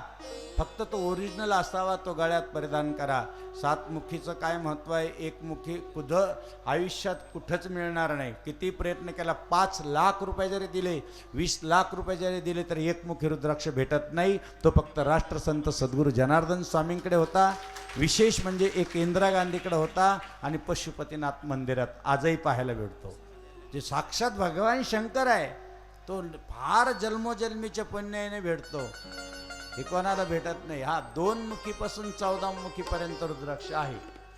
फक्त तो ओरिजिनल असावा. तो गळ्यात परिधान करा. 7 मुखीचं काय महत्त्व आहे? एक मुखी आयुष्यात कुठंच मिळणार नाही. किती प्रयत्न केला, 5 लाख रुपये जरी दिले, 20 लाख रुपये जरी दिले, तर एकमुखी रुद्राक्ष भेटत नाही. तो फक्त राष्ट्रसंत सद्गुरू जनार्दन स्वामींकडे होता. विशेष म्हणजे एक इंदिरा गांधीकडे होता आणि पशुपतीनाथ मंदिरात आजही पाहायला भेटतो. जे साक्षात भगवान शंकर आहे, तो फार जन्मोजन्मीच्या पुण्याने भेटतो. हे कोणाला भेटत नाही. हा 2 मुखीपासून 14 मुखीपर्यंत रुद्राक्ष आहे,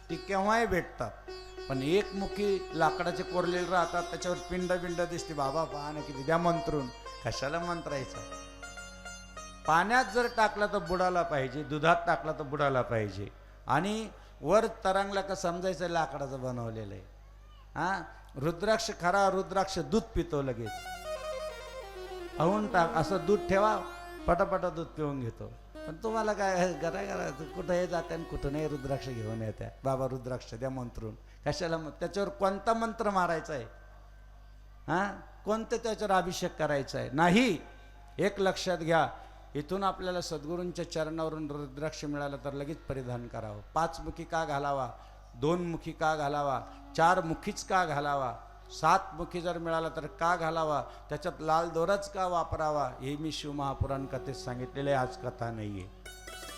ती केव्हाही भेटतात. पण एक मुखी लाकडाचे कोरलेले राहतात, त्याच्यावर पिंड दिसते. बाबा पहा ना किती, द्या मंत्रून. कशाला मंत्रायचं? पाण्यात जर टाकला तर बुडाला पाहिजे, दुधात टाकला तर बुडाला पाहिजे. आणि वर तरंगला का समजायचं लाकडाचं बनवलेलं आहे. हा रुद्राक्ष, खरा रुद्राक्ष दूध पितो लगेच. अहून टाक, असं दूध ठेवा, पटापटा दूध पिऊन घेतो. पण तुम्हाला काय घरा कुठंही जाते आणि कुठं नाही रुद्राक्ष घेऊन येते. बाबा रुद्राक्ष द्या मंत्रून. कशाला? त्याच्यावर कोणता मंत्र मारायचा आहे? हां, कोणतं त्याच्यावर अभिषेक करायचा आहे? नाही. एक लक्षात घ्या, इथून आपल्याला सद्गुरूंच्या चरणावरून रुद्राक्ष मिळालं तर लगेच परिधान करावं. 5 मुखी का घालावा? 2 मुखी का घालावा? 4 मुखीच का घालावा? सातमुखी जर मिळाला तर का घालावा, त्याच्यात लाल दोराच का वापरावा, हे मी शिवमहापुराण कथेत सांगितलेले आहे, आज कथा नाही आहे.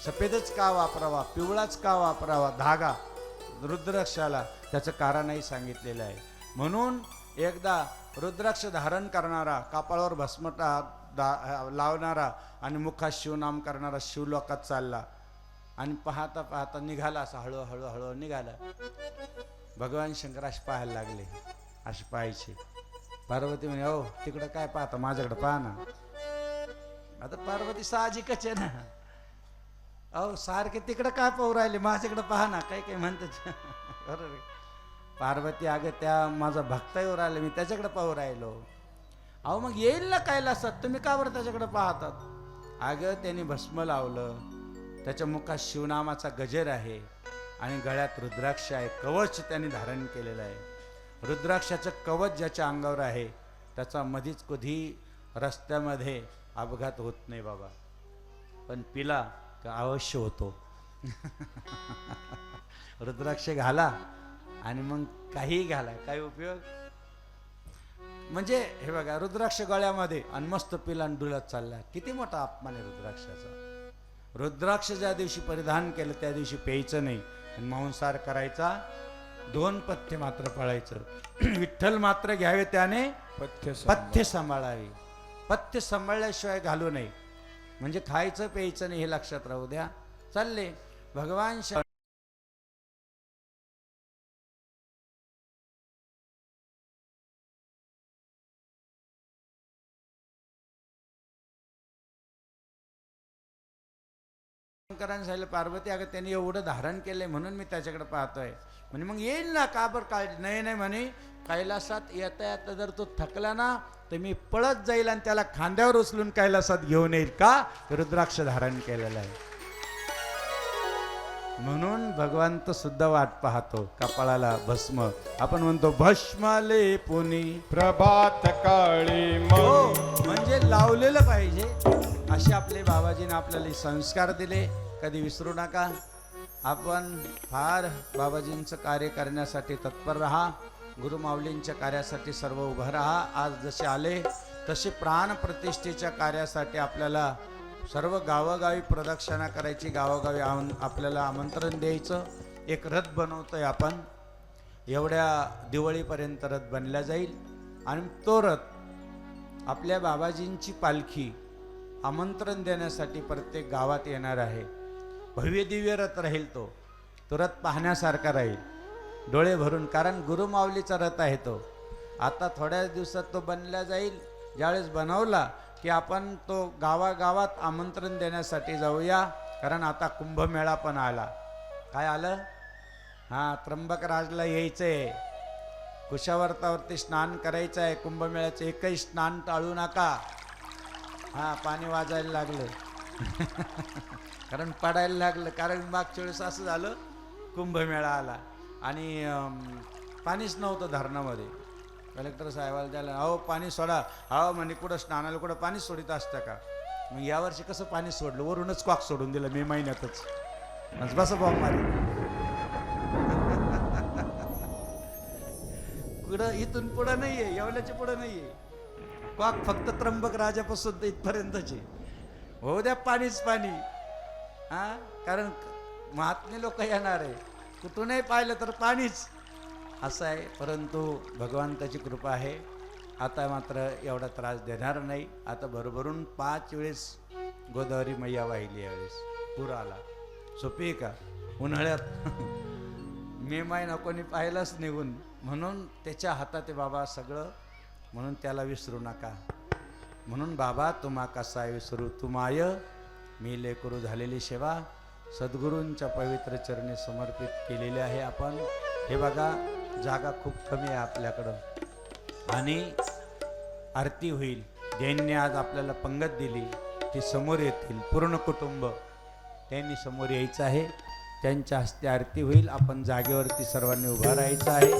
सफेदच का वापरावा, पिवळाच का वापरावा धागा रुद्राक्षाला, त्याचं कारणही सांगितलेलं आहे. म्हणून एकदा रुद्राक्ष धारण करणारा, कपाळावर भस्मटा लावणारा आणि मुखात शिवनाम करणारा शिवलोकात चालला आणि पाहता पाहता निघाला, असा हळूहळू हळू निघाला. भगवान शंकराशी पाहायला लागले, असे पाहायचे. पार्वती म्हणे, हो तिकडं काय पाहता, माझ्याकडे पाहा ना. आता पार्वती साहजिकच आहे ना, अहो सारखे तिकडं काय पाहू राहिले, माझ्याकडे पहा ना, काही काही म्हणतात. बरोबर. पार्वती, अगं त्या माझा भक्त येऊ राहिला, मी त्याच्याकडे पाहू राहिलो. अहो मग येईल ना कैलासात, तुम्ही का बरं त्याच्याकडे पाहतात. अगं त्यांनी भस्म लावलं, त्याच्या मुखात शिवनामाचा गजर आहे आणि गळ्यात रुद्राक्ष आहे, कवच त्यांनी धारण केलेलं आहे. रुद्राक्षाचं कवच ज्याच्या अंगावर आहे त्याचा मधीच कधी रस्त्यामध्ये अपघात होत नाही बाबा, पण पिला का अवश्य होतो. रुद्राक्ष घाला आणि मग काही घाला, काय उपयोग. म्हणजे हे बघा, रुद्राक्ष गळ्यामध्ये आणि मस्त पिला आणि डुलत चालला, किती मोठा अपमान आहे रुद्राक्षाचा. रुद्राक्ष ज्या दिवशी परिधान केलं त्या दिवशी प्यायचं नाही आणि मांसाहार करायचा, 2 पथ्य मात्र पाळायचं. विठ्ठल मात्र घ्यावे त्याने पथ्य सांभाळावे. पथ्य सांभाळल्याशिवाय घालू नये, म्हणजे खायचं प्यायचं नाही हे लक्षात राहू द्या. चालले भगवान शंकरांनी सांगितलं, पार्वती अगं त्यांनी एवढं धारण केलंय म्हणून मी त्याच्याकडे पाहतोय. म्हणजे मग येईल ना, का बरं काळजी नाही. नाही म्हणे, कैलासात येता येता जर तो थकला ना तर मी पळत जाईल आणि त्याला खांद्यावर उचलून कैलासात घेऊन येईल, का रुद्राक्ष धारण केलेलं आहे. म्हणून भगवंत सुद्धा वाट पाहतो, कपाळाला भस्म, आपण म्हणतो भस्माले पुनी प्रभात काळी हो, म्हणजे लावलेलं पाहिजे. असे आपले बाबाजीने आपल्याला संस्कार दिले, कधी विसरू नका. आपण फार बाबाजींचं कार्य करण्यासाठी तत्पर राहा, गुरुमाऊलींच्या कार्यासाठी सर्व उभं राहा. आज जसे आले तसे प्राणप्रतिष्ठेच्या कार्यासाठी आपल्याला सर्व गावोगावी प्रदक्षिणा करायची, गावोगावी आपल्याला आमंत्रण द्यायचं. एक रथ बनवतोय आपण, एवढ्या दिवाळीपर्यंत रथ बनला जाईल आणि तो रथ आपल्या बाबाजींची पालखी आमंत्रण देण्यासाठी प्रत्येक गावात येणार आहे. भव्य दिव्य रथ राहील, तो रथ पाहण्यासारखा राहील डोळे भरून, कारण गुरुमाऊलीचा रथ आहे तो. आता थोड्याच दिवसात तो बनला जाईल. ज्यावेळेस बनवला की आपण तो गावागावात आमंत्रण देण्यासाठी जाऊया, कारण आता कुंभमेळा पण आला. काय आलं? हां, त्र्यंबकराजला यायचंय, कुशावर्तावरती स्नान करायचं आहे. कुंभमेळ्याचं एकही स्नान टाळू नका. हां, पाणी वाजायला लागलं कारण पडायला लागलं, कारण मागच्या वेळेस असं झालं, कुंभमेळा आला आणि पाणीच नव्हतं धरणामध्ये. कलेक्टर साहेबाला द्यायला, अहो पाणी सोडा. अहो म्हणे कुठं स्नानाला कुठं पाणी सोडित असतं का. मग यावर्षी कसं पाणी सोडलं, वरूनच कॉक सोडून दिलं मे महिन्यातच. बस बॉम्ब मारी पुढं, इथून पुढं नाही आहे, येवल्याच्या पुढं नाही आहे कॉक, फक्त त्र्यंबक राजापासून इथपर्यंतचे. हो द्या पाणीच पाणी. हां, कारण महात्मे लोक येणार आहे, कुठूनही पाहिलं तर पाणीच असं आहे. परंतु भगवंताची कृपा आहे, आता मात्र एवढा त्रास देणार नाही. आता भरभरून 5 वेळेस गोदावरी मैया वाहिली, यावेळेस पूर आला. सोपी का उन्हाळ्यात मे महिना कोणी पाहिलाच निघून, म्हणून त्याच्या हातात आहे बाबा सगळं, म्हणून त्याला विसरू नका. म्हणून बाबा तुम्हा कसा विसरू तुमाय, मी लेकरू झालेली सेवा सद्गुरूंच्या पवित्र चरणी समर्पित केलेली आहे आपण. हे बघा, जागा खूप कमी आहे आपल्याकडं आणि आरती होईल. ज्यांनी आज आपल्याला पंगत दिली ती समोर येतील, पूर्ण कुटुंब त्यांनी समोर यायचं आहे. त्यांच्या हस्ते आरती होईल. आपण जागेवरती सर्वांनी उभा राहायचं आहे.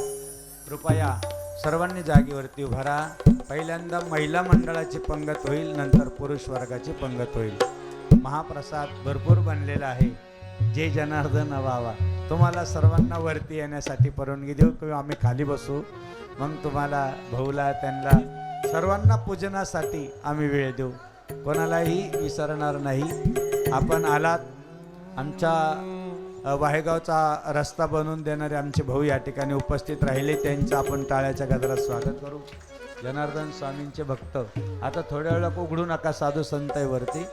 कृपया सर्वांनी जागेवरती उभा राहा. पहिल्यांदा महिला मंडळाची पंगत होईल, नंतर पुरुष वर्गाची पंगत होईल. महाप्रसाद भरपूर बनलेला आहे. जय जनार्दन व्हावा. तुम्हाला सर्वांना वरती येण्यासाठी परवानगी देऊ किंवा आम्ही खाली बसू. मग तुम्हाला भाऊला त्यांना सर्वांना पूजनासाठी आम्ही वेळ देऊ. कोणालाही विसरणार नाही. आपण आलात. आमच्या वाहेगावचा रस्ता बनवून देणारे आमचे भाऊ या ठिकाणी उपस्थित राहिले. त्यांचं आपण टाळ्याच्या गजरात स्वागत करू. जनार्दन स्वामींचे भक्त आता थोड्या वेळा उघडू नका. साधू संत आहे वरती.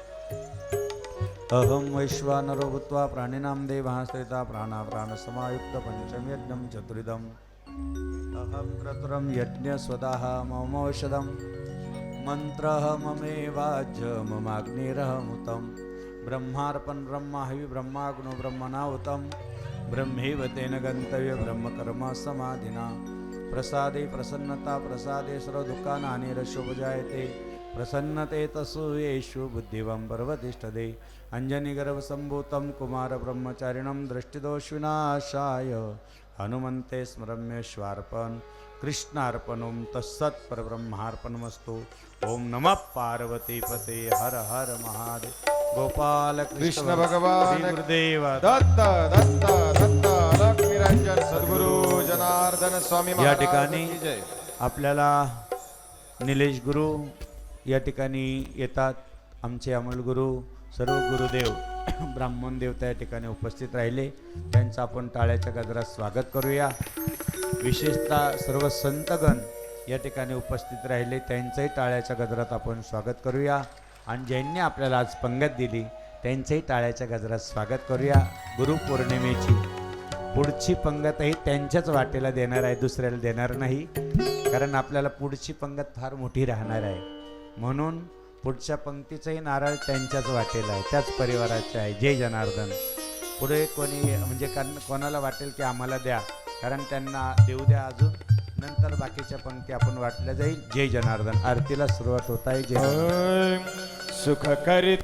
अहम वैश्वानरो भूत्वा प्राणिनाम देवाश्रिता प्राणा प्राणसमायुक्त पंचमयज्ञं चतुर्विधम् अहम क्रतुरं यज्ञ स्वदाः ममौषधं मंत्रः ममेवाज्य ममाग्निरहमुतं ब्रह्मार्पण ब्रह्माहवि ब्रह्माग्नो ब्रह्मणाहुतं ब्रह्मैव तेन गन्तव्य ब्रह्मकर्म समाधिना प्रसादे प्रसन्नता प्रसादे सर्व दुःखानानिरशोपजायते प्रसन्नते तसु येषु बुद्धिवं पर्वतिष्ठते अंजनीगर्भसम्भूतं कुमार ब्रह्मचारिणं दृष्टिदोषविनाशाय हनुमन्ते स्मरम्येश्वार्पण कृष्णार्पणं तत्सत् परब्रह्मार्पणमस्तु. ओम नमः पार्वतीपते हर हर महादेव. गोपाल कृष्ण भगवान श्री गुरुदेव दत्त दत्त दत्त लक्ष्मीरंजन सद्गुरु जनार्दन स्वामी या महाराज ठिकाणी की जय. आपल्याला निलेश गुरु या ठिकाणी येतात. आमचे अमोल गुरु सर्व गुरुदेव ब्राह्मण देवता या ठिकाणी उपस्थित राहिले. त्यांचं आपण टाळ्याच्या गजरात स्वागत करूया. विशेषतः सर्व संतगण या ठिकाणी उपस्थित राहिले. त्यांचंही टाळ्याच्या गजरात आपण स्वागत करूया. आणि ज्यांनी आपल्याला आज पंगत दिली त्यांचंही टाळ्याच्या गजरात स्वागत करूया. गुरुपौर्णिमेची पुढची पंगतही त्यांच्याच वाटेला देणार आहे, दुसऱ्याला देणार नाही. कारण आपल्याला पुढची पंगत फार मोठी राहणार आहे. म्हणून पुढच्या पंक्तीचाही नारळ त्यांच्याच वाटेला आहे, त्याच परिवाराचे आहे. जय जनार्दन. पुढे कोणी म्हणजे कोणाला वाटेल की आम्हाला द्या, कारण त्यांना देऊ द्या अजून, नंतर बाकीच्या पंक्ती आपण वाटल्या जाईल. जय जनार्दन. आरतीला सुरुवात होत आहे. जय जनार्दन. सुख करीत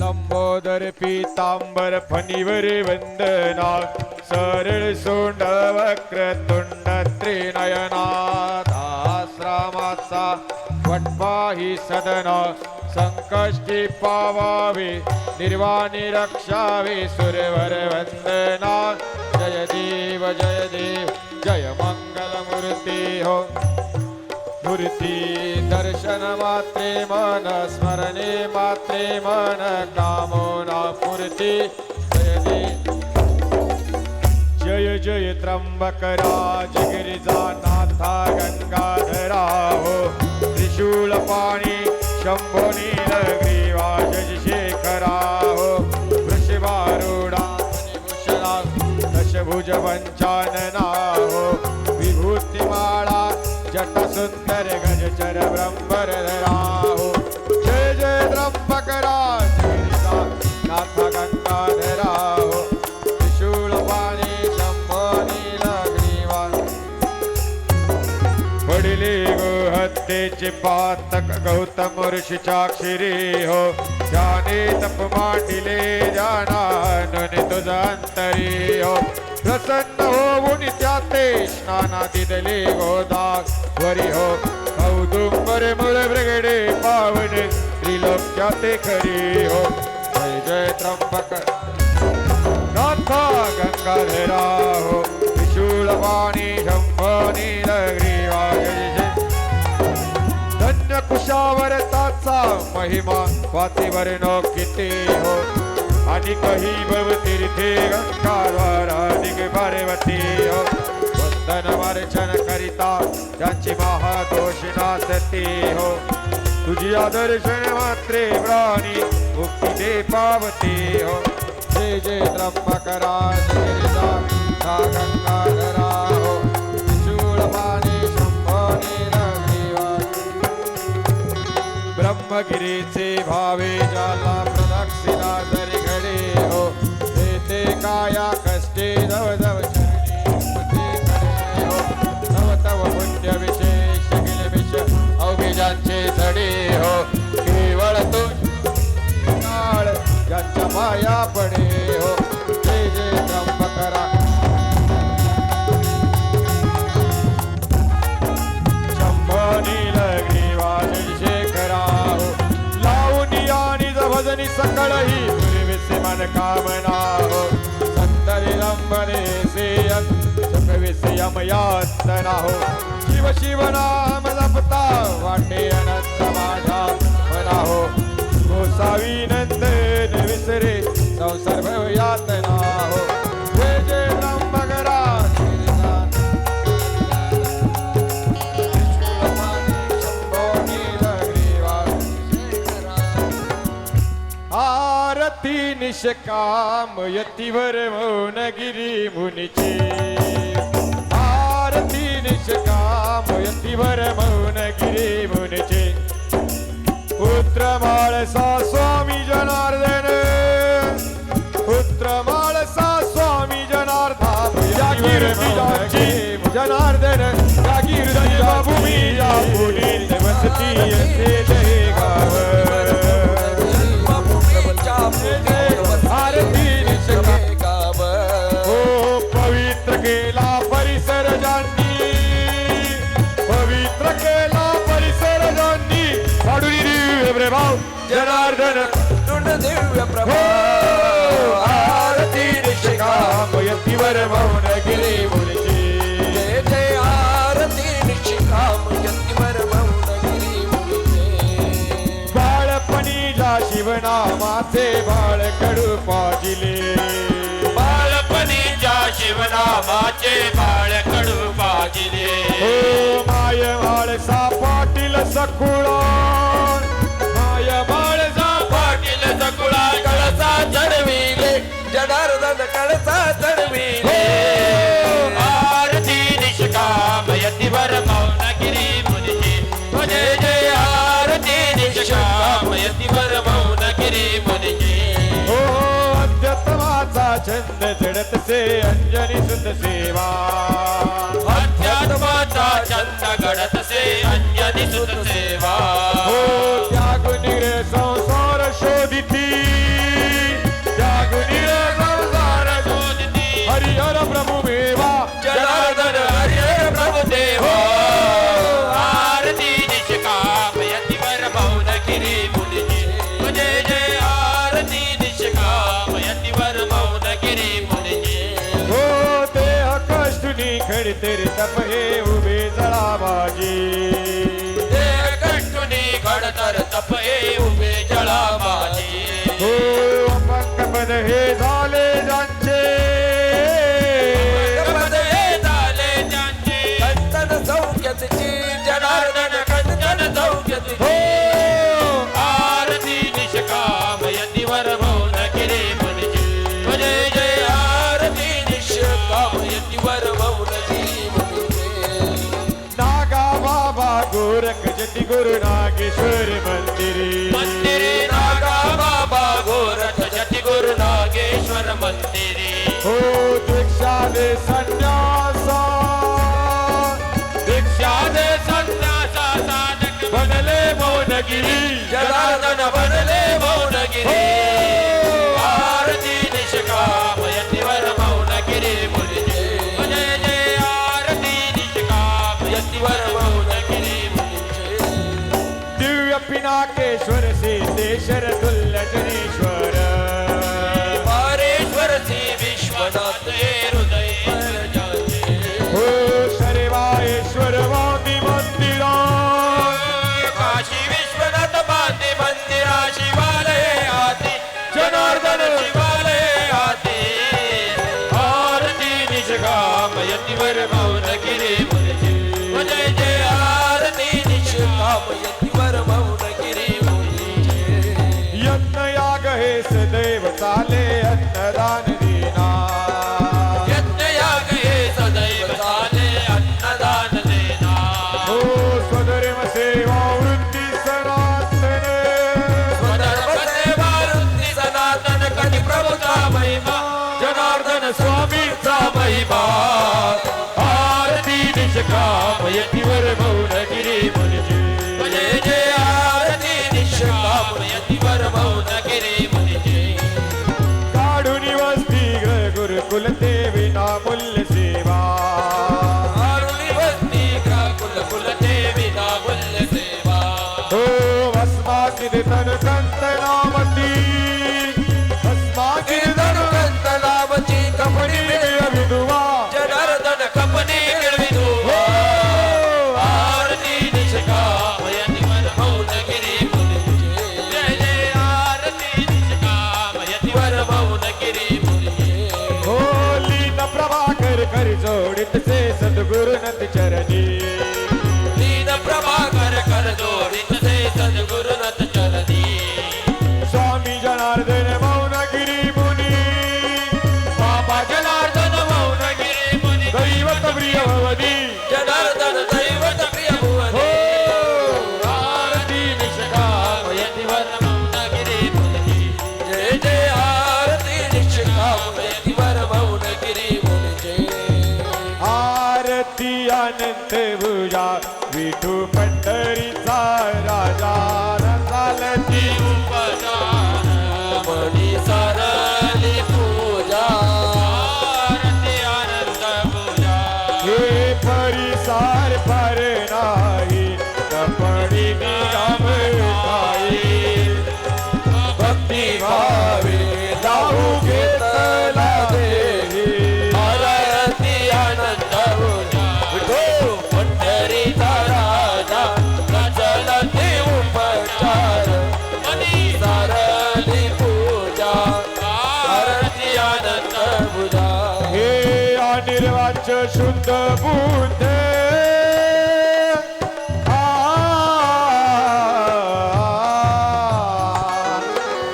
लंबोदर पीतांबर फणीवर वंदना सरळ सोंड वक्रतुंड त्रिनयना आश्रमाचा वटवाही सदना संकष्टी पावावे निर्वाणी रक्षावे सुरवर वंदना जय देव जय मंगल मूर्ती हो मूर्ती दर्शन मात्रे मन स्मरणे मात्रे मन कामना मूर्ती जय जय त्र्यंबक राज गिरिजा नाथा गंगाधरा हो त्रिशूल पाणी शंभो नीलग्रीवा शेखरा हो वृषभारूढा भूषणा दशभुज पंचानना हो विभूतिमाळा जट सुंदर गजचर ब्रह्मरधरा हो जय जय त्र्यंबक राज गिरिजा नाथ गंगाधरा हो त्रिशूल पाणी शंभो नीलग्रीवा पडिले गो हत्येचे पातक गौतम ऋषीच्या क्षिरी हो ज्याने तप मांडिले जाणानुनी तुझा अंतरी हो प्रसन्न होऊन त्याते स्नाना दिदले गोदाग वरी हो औदुंबर मुळ ब्रगडे पावने त्रिलोक्याते खरी हो जय जय त्र्यंबक नाथा गंगाधरा हो त्रिशूलपाणी शंभो नीलग्रीवा जय जय धन्य कुशावर ताचा महिमा वातीवर नो किती हो आणि कही बव तीर्थे गंगाद्वार अधिक पार्वती हो वंदन वार्चन करिता ज्यांची महादोष नासती हो तुझी दर्शन मात्रे प्राणी मुक्ती दे पावती हो जय जय त्र्यंबकरा गिरिजा ना गंगाधरा हो शूळपाणी शंभोनी ब्रह्मगिरीचे भावे ज्याला प्रदक्षिणा जरी घडे हो ते काया कष्टे जव जव चरणी करे हो तव तव पुण्य विशेष किलबिश अवघे ज्यांचे धडे हो केवळ तो काळ ज्यांच्या माया पडे हो जय जय त्र्यंबकरा शंभोनी भजनी सकळ ही पूर्वीसे मन कामना हो संतरी लंबने से सुख विषयम यातना हो शिव शिव नाम जपता वाटे अनंत माझा मना हो गोसावी नंदन विसरे संसार भव यातना हो जय जय त्र्यंबकरा आरती निष्काम यतीवर मौनगिरी मुनीची आरती निष्काम यतीवर मौनगिरी मुनीची पुत्र माळसा स्वामी जनार्दन पुत्र माळसा स्वामी जनार्दन जागीर बिजाची जनार्दन जागीर भूमी या पुढील वसती येथे गाव पवित्र केला परिसर ज्यांनी पवित्र केला परिसर ज्यांनी पाडुरी दिव्य प्रभाव जनार्दन दिव्य प्रभाव आरती निष्काम यतीवर मौन गिरी मुनीची जय जय आरती निष्काम यतीवर मौन गिरी मुनीची बाळपणीला शिवनामाचे बाळ कडू पाजिले बाळपणीच्या शिवनामाचे बाळ कडू पाजिले हो माय माळसा पाटील सकुळा माय माळसा पाटील सकुळा कळसा चढविले जनार्दन कळसा चढविले आरती निष्काम यतीवर मौनगिरी मुनीची जय जय आरती निष्काम यतीवर मौनगिरी मुनीची हो अध्यात्माचा छंद जडत से अंजनी सुत सेवा अध्यात्माचा छंद घडत से अंजनी सुत सेवा हो त्यागुनिर संसार शोधिती त्यागुनिर संसार शोधिती हरिहर प्रभु मेवा जनार्दन हरिहर प्रभु देवा आरती निष्काम यतीवर मौनगिरी मुनीची जय जय आरती निष्काम यतीवर मौनगिरी मुनीची हो देह कष्टुनी खडते रे तप हे उभे जळाबाजी देह कष्टुनी घडतर तप हे उभे जळाबाजी हो पंकपद हे झाले ज्यांचे पद हे झाले ज्यांचे कंचन सौख्यतेची जनार्दन कंचन सौख्यतेची आरती निष्काम यतीवर मौनगिरी मुनीची जय जय आरती निष्काम यतीवर मौनगिरी मुनीची नागा बाबा गोरख जती गुरु नागेश्वर मंदिरी मंदिरे नागा बाबा गोरख जती गुरु नागेश्वर मंदिरे हो दीक्षा दे संन्यासा दीक्षा दे संन्यासा साधक बनले मौनगिरी जनार्दन बनले मौनगिरी आरती निष्काम यतीवर मौनगिरी मुनीची जय जय आरती निष्काम यतीवर मौनगिरी मुनीची दिव्य पिनाकेश्वर सिद्धेश्वर तुल्य जनेश्वर पारेश्वर श्री विश्वनाथ हे हृदय पर जाते हो शर्वायेश्वर वादी मंदिरा काशी जनार्दन स्वामींचा महिमा आरती निष्काम यतीवर मौनगिरी मुनिजी जय जय आरती निष्काम यतीवर मौनगिरी मुनिजी काढून वस्ती गुरुकुल देवी नामूल्य सेवा कारुणी वस्ती कुल कुल देवी नामूल्य सेवा हो भस्माकिर तन कंतनामती भस्माकिर तन कंतनामची कपडी विधुवा जनार्दन कपनी विधुवा आरती निष्काम यतीवर मौनगिरी मुनिजी जय जय आरती निष्काम यतीवर मौनगिरी मुनिजी होली न प्रभाकर कर जोडित से सद्गुरुनत चरणी दीन प्रभाकर कर जोडित से सद्गुरुनाथ चरणी स्वामी जनार्दन मौनगिरी मुनी बाबा जनार्दन मौनगिरी मुनी दैवत प्रिय भवनी जनार्दन दैवत प्रिय भुवने आरती निष्काम यतिवर मौनगिरी मुनिजी जय जय आरती निष्काम यतिवर मौनगिरी मुनिजी आरती अनंत भुजा विठू पंढरीचा राजा चालती उपचार मनी सरली पूजा आरती आनंद पूजा हे परिसार पर नाही कपडी निगम काही भक्ती भावे जाऊ घेतला देवी आरती आनंद पूजा विठो पंढरीचा राजा रचलती उपचार मनी सरली पूजा आरती आनंद पूजा हे अनिर्वाच्य शुद्ध बुद्ध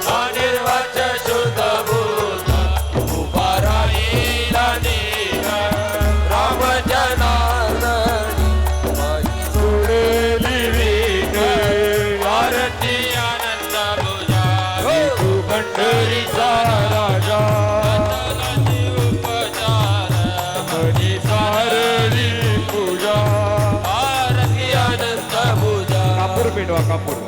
अनिर्वाच शुद्ध बुद्ध उभा राहिला नीर राम जनार्दनी सोडेली वीट आरती आनंद पूजा तू पंढरीचा राजा उपचार मनी सारली पूजा आरती आनंद पूजा कापूर पेटवा कापूर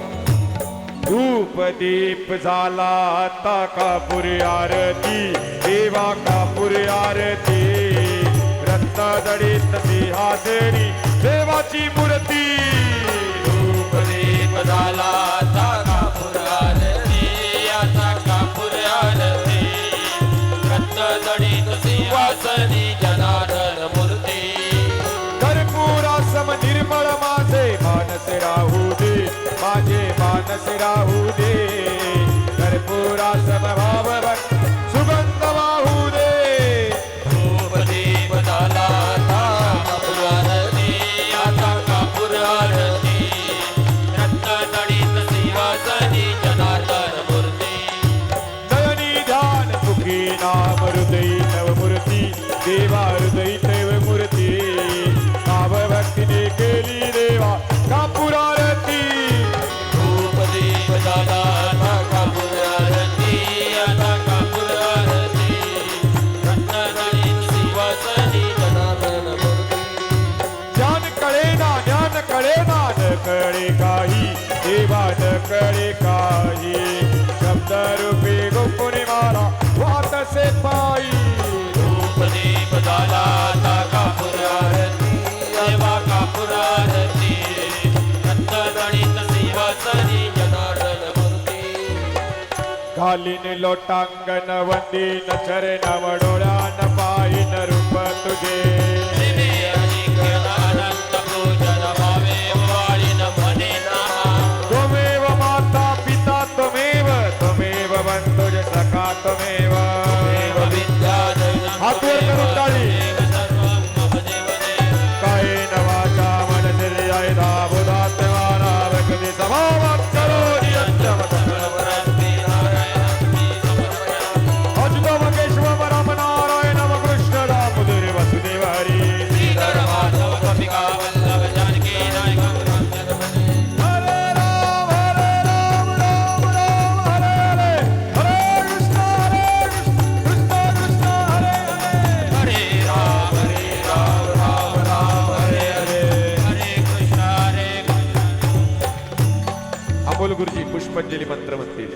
धूप दीप झाला आता कापूर आरती देवा कापूर आरती रत्न जडित सिंहासनी देवाची मूर्ती धूप दीप झाला आता कापूर आरती आता कापूर आरती रत्न जडित सिंहासनी जनार्दन मूर्ती कर्पूरासम निर्मळ माझे मानस राहू दे माझे मानस राहू दे कर्पूरासम भाव सुगंध वाहू दे धूप दीप झाला आता कापूर आरती आता कापूर आरती रत्न जडित सिंहासनी जनार्दन मूर्ती नयनी ध्यान मुखी नाम हृदयी नवमूर्ती देवा हृदयी दैवमूर्ती भाव भक्तीने केली देवा कापूर आरती धूप दीप झाला आता कापूर आरती आता कापूर आरती रत्न जडित सिंहासनी जनार्दन मूर्ती ज्ञान कळेना ज्ञान कळेना न कळे काही देवा न कळे काही शब्द रूपी गोकुणी मारा वाटसे पायी धूप दीप झाला आता कापूर आरती देवा कापूर आरती रत्न जडित सिंहासनी जनार्दन मूर्ती घालीन लोटांगण वंदीन चरण डोळ्यान पायीन रूप तुझे दिवे अनेक अनंत पूजन भावे वाळीन म्हणे नामा त्वमेव माता पिता त्वमेव त्वमेव बंधुज सखा त्वमेव विद्या हात वर करून टाळी कायेन वाचा मनसिर्यैधा बुधात्मना भक्ती स्वभावात् करोति अच्युतम केशवम राम नारायणम कृष्ण दामोदर वसुदेव हरी श्रीधर माधव गोपिका वल्लभ जानकी नायक हरे राम राम राम राम हरे हरे हरे कृष्ण कृष्ण कृष्ण हरे पुष्पांजली मंत्र म्हणतील.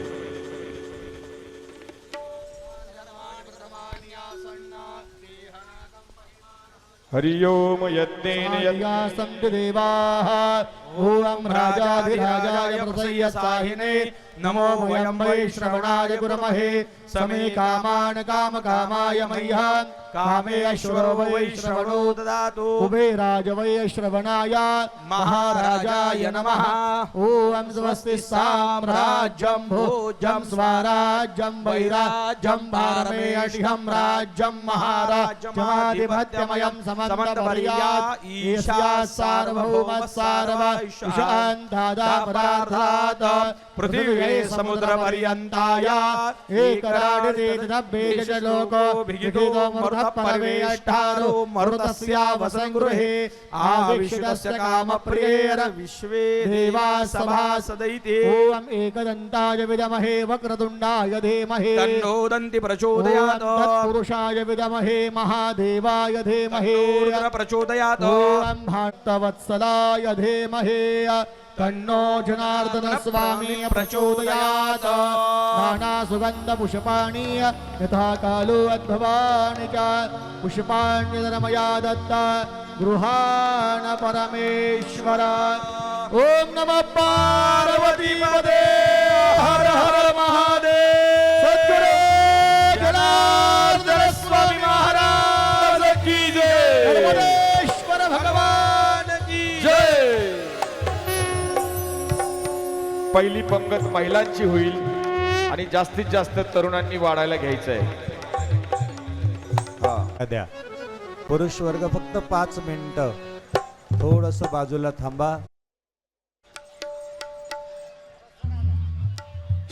हरि ओम यज्ञेन या सन्तु देवाः ॐ राजाधिराजाय प्रसय्यसाहिने नमो वयं वै श्रवणाय गुरमहे समे कामान् कामकामाय मह्यं कामे अश्वरो वै श्रवणो ददातु कुबेराज वै श्रवणाय महाराजाय नमः ॐ स्वस्ति साम्राज्यं भोज्यं स्वराज्यं वैराज्यं भारमे अशिहं राज्यं महाराज्यमाधिपत्यमयं समन्तपर्या ईशा सार्वभौमः सार्व ईशान्तादा पदार्थात् पृथिवी समुद्रपर्यन्ताय एकराडितेतद्बेज लोको भिगितो मरुतः पर्वे अष्टारो मरुतस्या वसङ्गृहे आविष्टस्य कामप्रियेर विश्वे देवाः सभासदैते ॐ एकदन्ताय विद्महे वक्रतुण्डाय धीमहि तन्नो दन्ति प्रचोदयात् तत्पुरुषाय विद्महे महादेवाय धीमहि रुद्र प्रचोदयात् ॐ भक्तवत्सलाय धीमहि तन्नो जनार्दन स्वामी प्रचोदयात् नाना सुगन्ध पुष्पाणि यथा कालो अद्भवानि च पुष्पाण्यधर्मया दत्ता गृहाण परमेश्वर ॐ नमः पार्वतीपदे हर हर महादेव सद्गुरु जनार्दन स्वामी महाराज की जय नर्मदेश्वर भगवान की जय. पहिली पंगत महिलांची होईल आणि जास्तीत जास्त तरुणांनी वाढायला घ्यायचंय. द्या पुरुष वर्ग फक्त 5 मिनिटं थोडस बाजूला थांबा.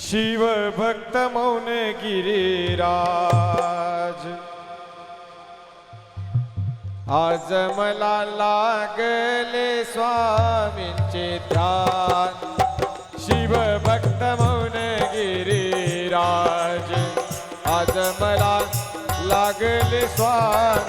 शिव भक्त मौन गिरिराज आज मला लागले स्वामींचे ध्यान. शिव भक्त मौन गिरिराज आज मला लागले स्वामी